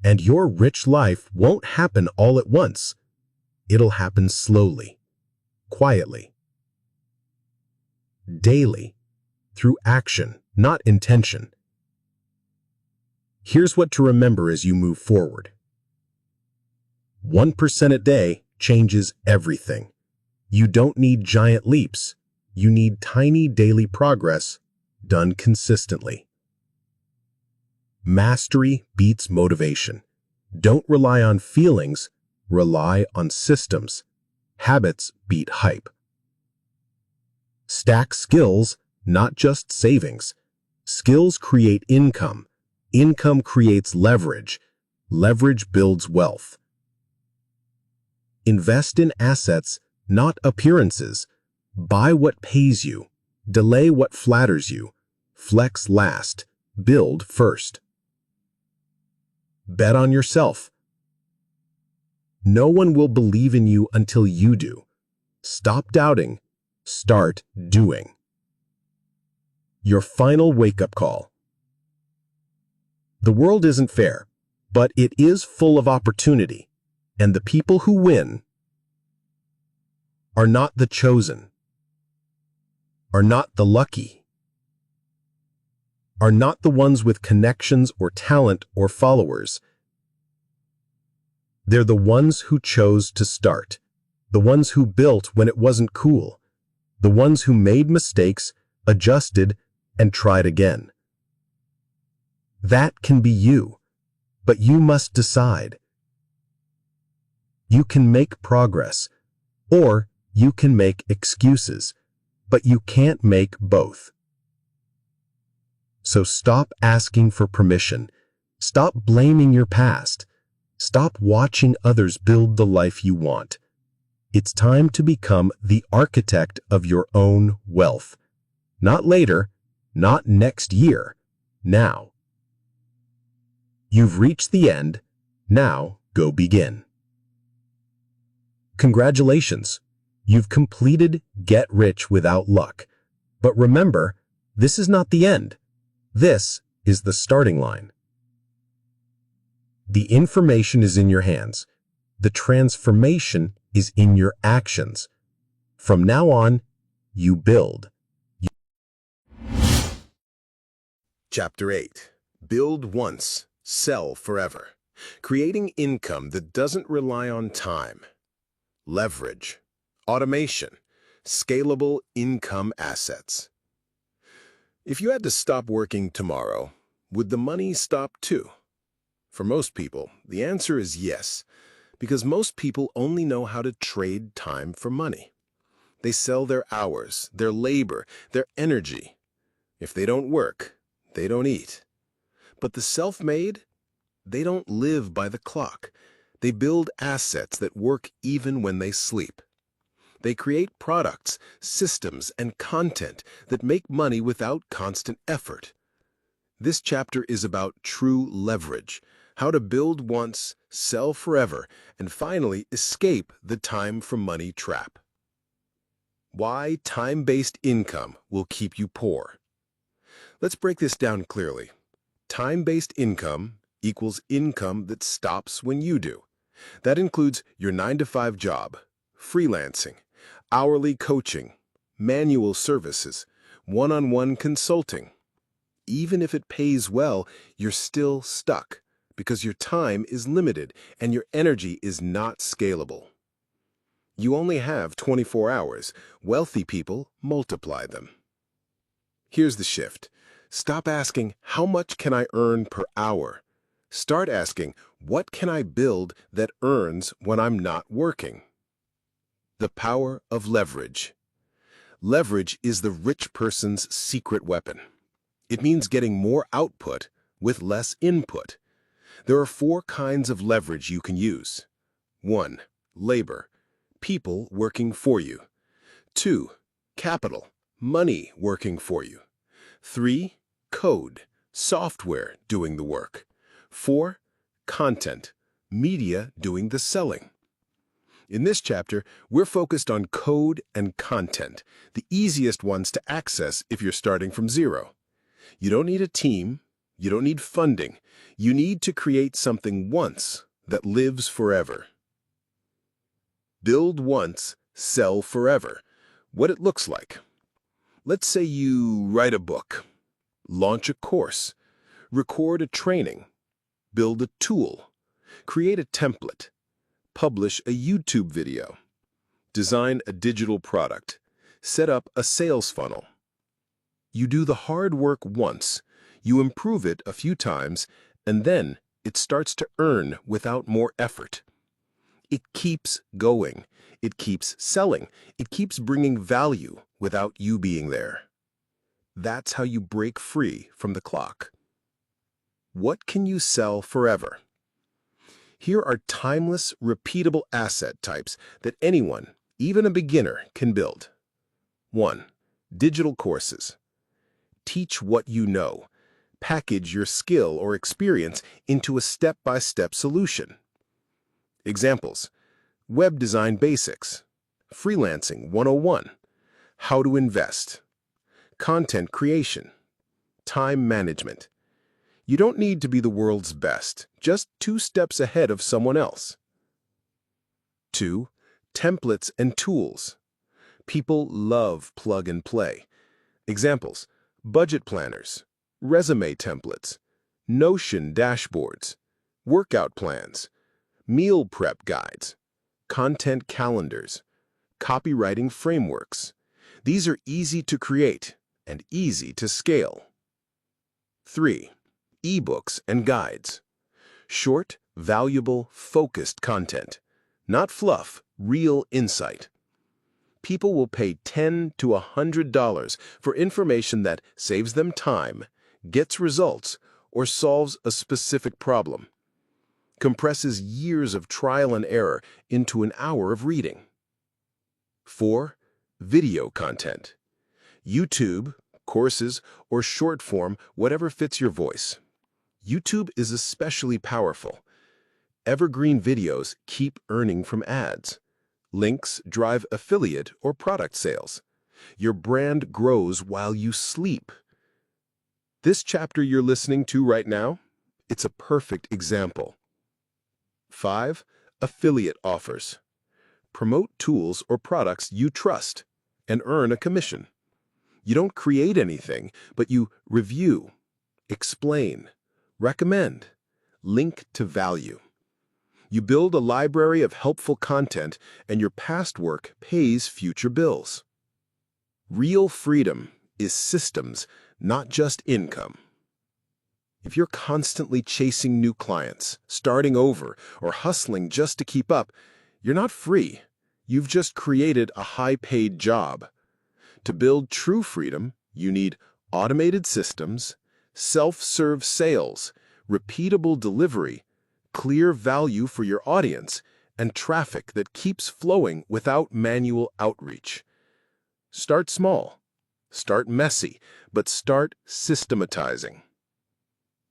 Speaker 3: And your rich life won't happen all at once. It'll happen slowly, quietly, daily, through action, not intention. Here's what to remember as you move forward. 1% a day changes everything. You don't need giant leaps. You need tiny daily progress done consistently. Mastery beats motivation. Don't rely on feelings, rely on systems. Habits beat hype. Stack skills, not just savings. Skills create income. Income creates leverage. Leverage builds wealth. Invest in assets, not appearances. Buy what pays you. Delay what flatters you. Flex last. Build first. Bet on yourself. No one will believe in you until you do. Stop doubting. Start doing. Your final wake-up call. The world isn't fair, but it is full of opportunity, and the people who win are not the chosen, are not the lucky, are not the ones with connections or talent or followers. They're the ones who chose to start, the ones who built when it wasn't cool, the ones who made mistakes, adjusted, and tried again. That can be you, but you must decide. You can make progress, or you can make excuses, but you can't make both. So stop asking for permission. Stop blaming your past. Stop watching others build the life you want. It's time to become the architect of your own wealth. Not later, not next year, now. You've reached the end. Now go begin. Congratulations. You've completed Get Rich Without Luck. But remember, this is not the end. This is the starting line. The information is in your hands. The transformation is in your actions. From now on, you build.
Speaker 1: Chapter 8. Build once, sell forever. Creating income that doesn't rely on time. Leverage. Automation. Scalable income assets. If you had to stop working tomorrow, would the money stop too? For most people, the answer is yes, because most people only know how to trade time for money. They sell their hours, their labor, their energy. If they don't work, they don't eat. But the self-made, they don't live by the clock. They build assets that work even when they sleep. They create products, systems, and content that make money without constant effort. This chapter is about true leverage, how to build once, sell forever, and finally escape the time for money trap. Why time-based income will keep you poor. Let's break this down clearly. Time-based income equals income that stops when you do. That includes your 9-to-5 job, freelancing, hourly coaching, manual services, one-on-one consulting. Even if it pays well, you're still stuck because your time is limited and your energy is not scalable.
Speaker 2: You only have 24 hours. Wealthy people multiply them. Here's the shift. Stop asking, how much can I earn per hour? Start asking, what can I build that earns when I'm not working? The power of leverage. Leverage is the rich person's secret weapon. It means getting more output with less input. There are 4 kinds of leverage you can use. 1. Labor. People working for you. 2. Capital. Money working for you. 3. Code. Software doing the work. 4. Content. Media doing the selling. In this chapter, we're focused on code and content, the easiest ones to access if you're starting from zero. You don't need a team. You don't need funding. You need to create something once that lives forever. Build once, sell forever. What it looks like. Let's say you write a book, launch a course, record a training, build a tool, create a template, publish a YouTube video, design a digital product, set up a sales funnel. You do the hard work once, you improve it a few times, and then it starts to earn without more effort. It keeps going. It keeps selling. It keeps bringing value without you being there. That's how you break free from the clock. What can you sell forever? Here are timeless, repeatable asset types that anyone, even a beginner, can build. 1. Digital courses. Teach what you know. Package your skill or experience into a step-by-step solution. Examples: Web Design Basics, Freelancing 101, How to Invest, Content Creation, Time Management. You don't need to be the world's best, just 2 steps ahead of someone else. 2. Templates and tools. People love plug and play. Examples: budget planners, resume templates, Notion dashboards, workout plans, meal prep guides, content calendars, copywriting frameworks. These are easy to create and easy to scale. 3. Ebooks and guides. Short, valuable, focused content. Not fluff, real insight. People will pay $10 to $100 for information that saves them time, gets results, or solves a specific problem. Compresses years of trial and error into an hour of reading. 4. Video content. YouTube, courses, or short form, whatever fits your voice. YouTube is especially powerful. Evergreen videos keep earning from ads. Links drive affiliate or product sales. Your brand grows while you sleep. This chapter you're listening to right now, it's a perfect example. 5. Affiliate offers. Promote tools or products you trust and earn a commission. You don't create anything, but you review, explain, recommend, link to value. You build a library of helpful content, and your past work pays future bills. Real freedom is systems, not just income. If you're constantly chasing new clients, starting over, or hustling just to keep up, you're not free. You've just created a high-paid job. To build true freedom, you need automated systems, self-serve sales, repeatable delivery, clear value for your audience, and traffic that keeps flowing without manual outreach. Start small. Start messy, but start systematizing.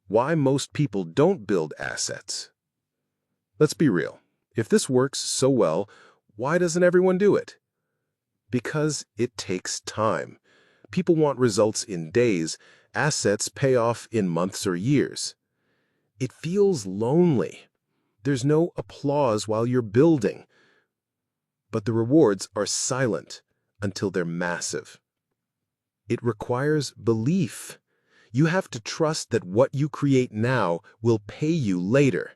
Speaker 2: Why most people don't build assets. Let's be real. If this works so well, why doesn't everyone do it? Because it takes time. People want results in days. Assets pay off in months or years. It feels lonely. There's no applause while you're building. But the rewards are silent until they're massive. It requires belief. You have to trust that what you create now will pay you later.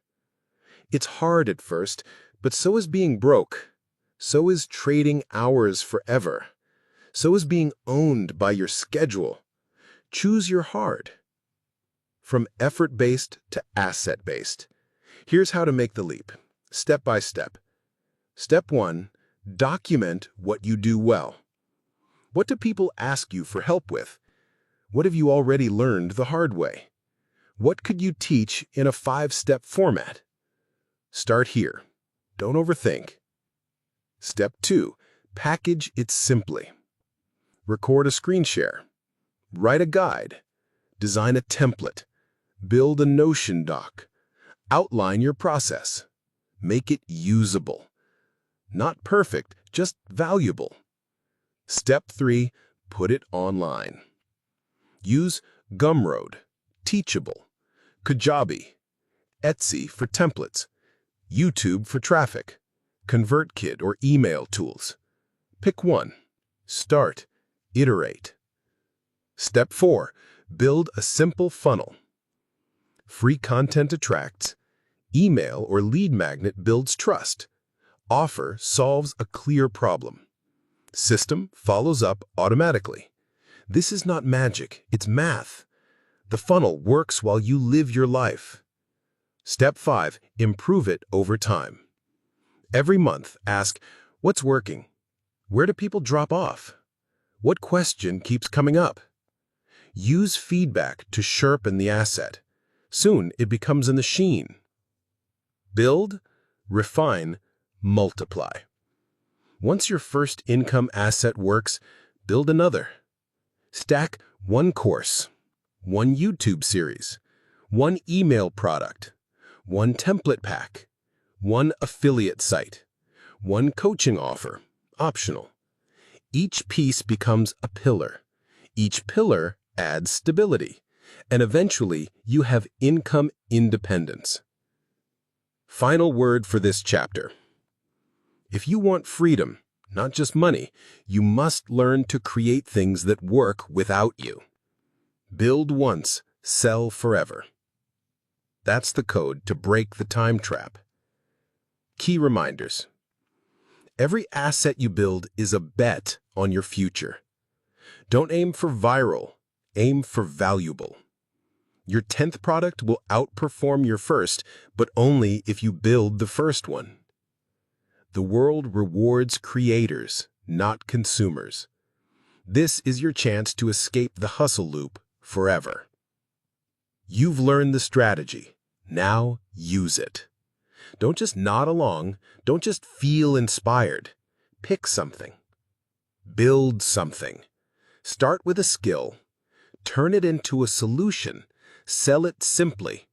Speaker 2: It's hard at first, but so is being broke.
Speaker 3: So is trading hours forever. So is being owned by your schedule. Choose your hard. From effort-based to asset-based. Here's how to make the leap, step by step. Step 1, document what you do well. What do people ask you for help with? What have you already learned the hard way? What could you teach in a 5-step format? Start here. Don't overthink. Step 2, package it simply. Record a screen share. Write a guide. Design a template. Build a Notion doc. Outline your process. Make it usable. Not perfect, just valuable. Step 3, put it online. Use Gumroad, Teachable, Kajabi, Etsy for templates, YouTube for traffic, ConvertKit or email tools. Pick one. Start. Iterate. Step 4, build a simple funnel. Free content attracts. Email or lead magnet builds trust. Offer solves a clear problem. System follows up automatically. This is not magic, it's math. The funnel works while you live your life. Step 5, improve it over time. Every month, ask, what's working? Where do people drop off? What question keeps coming up? Use feedback to sharpen the asset. Soon, it becomes a machine. Build, refine, multiply. Once your first income asset works, build another. Stack one course, one YouTube series, one email product, one template pack, one affiliate site, one coaching offer, optional. Each piece becomes a pillar. Each pillar adds stability, and eventually you have income independence. Final word for this chapter. If you want freedom, not just money, you must learn to create things that work without you. Build once, sell forever. That's the code to break the time trap. Key reminders. Every asset you build is a bet on your future. Don't aim for viral, aim for valuable. Your 10th product will outperform your first, but only if you build the first one. The world rewards creators, not consumers. This is your chance to escape the hustle loop forever. You've learned the strategy. Now use it. Don't just nod along. Don't just feel inspired. Pick something. Build something. Start with a skill. Turn it into a solution. Sell it simply.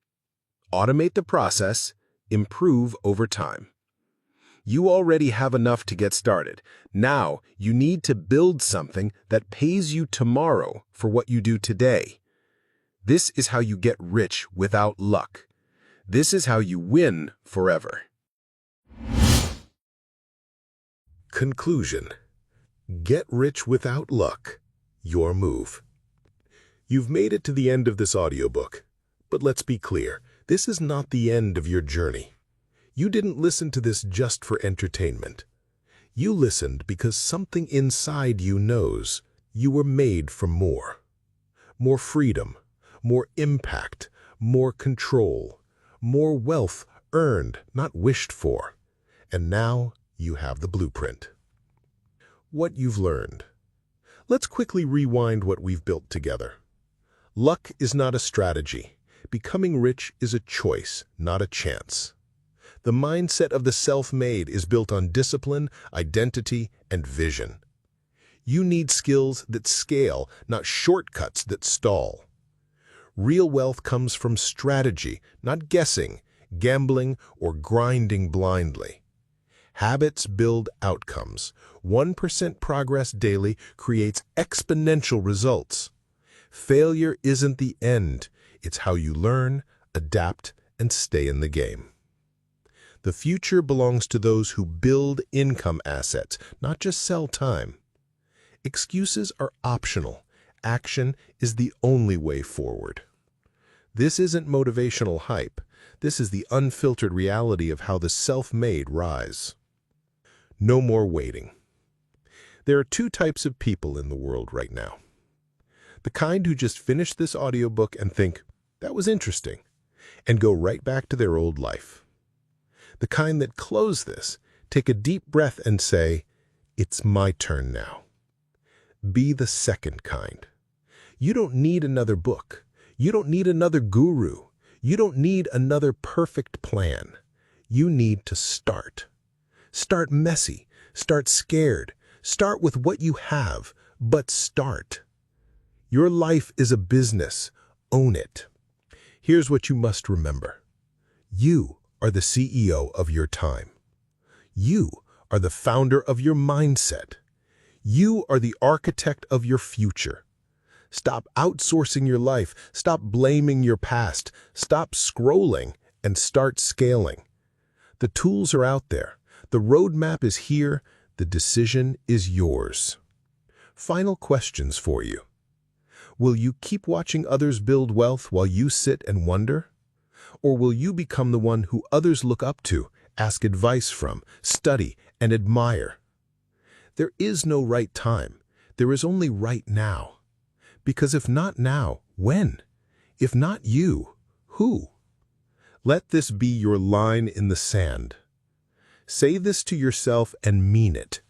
Speaker 3: Automate the process. Improve over time. You already have enough to get started. Now, you need to build something that pays you tomorrow for what you do today. This is how you get rich without luck. This is how you win forever.
Speaker 2: Conclusion. Get rich without luck. Your move. You've made it to the end of this audiobook. But let's be clear, this is not the end of your journey. You didn't listen to this just for entertainment. You listened because something inside you knows you were made for more. More freedom, more impact, more control, more wealth earned, not wished for. And now you have the blueprint. What you've learned. Let's quickly rewind what we've built together. Luck is not a strategy. Becoming rich is a choice, not a chance. The mindset of the self-made is built on discipline, identity, and vision. You need skills that scale, not shortcuts that stall. Real wealth comes from strategy, not guessing, gambling, or grinding blindly. Habits build outcomes. 1% progress daily creates exponential results. Failure isn't the end. It's how you learn, adapt, and stay in the game. The future belongs to those who build income assets, not just sell time. Excuses are optional. Action is the only way forward. This isn't motivational hype. This is the unfiltered reality of how the self-made rise. No more waiting. There are two types of people in the world right now. The kind who just finish this audiobook and think, that was interesting, and go right back to their old life. The kind that close this, take a deep breath and say, it's my turn now. Be the second kind. You don't need another book. You don't need another guru. You don't need another perfect plan. You need to start. Start messy. Start scared. Start with what you have, but start. Your life is a business. Own it. Here's what you must remember. You are the CEO of your time. You are the founder of your mindset. You are the architect of your future. Stop outsourcing your life. Stop blaming your past. Stop scrolling and start scaling. The tools are out there. The roadmap is here. The decision is yours. Final questions for you. Will you keep watching others build wealth while you sit and wonder? Or will you become the one who others look up to, ask advice from, study, and admire? There is no right time. There is only right now. Because if not now, when? If not you, who? Let this be your line in the sand. Say this to yourself and mean it.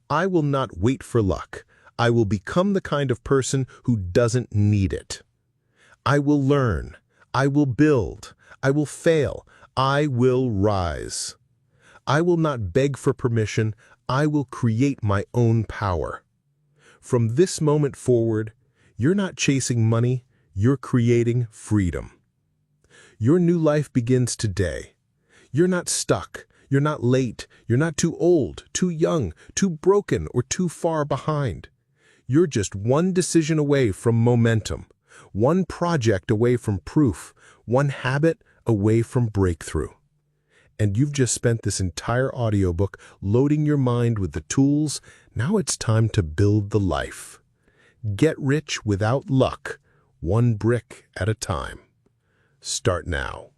Speaker 2: I will not wait for luck. I will become the kind of person who doesn't need it. I will learn. I will build. I will fail. I will rise. I will not beg for permission. I will create my own power. From this moment forward, you're not chasing money, you're creating freedom. Your new life begins today. You're not stuck. You're not late. You're not too old, too young, too broken, or too far behind. You're just one decision away from momentum, one project away from proof, one habit away from breakthrough. And you've just spent this entire audiobook loading your mind with the tools. Now it's time to build the life. Get rich without luck, one brick at a time. Start now.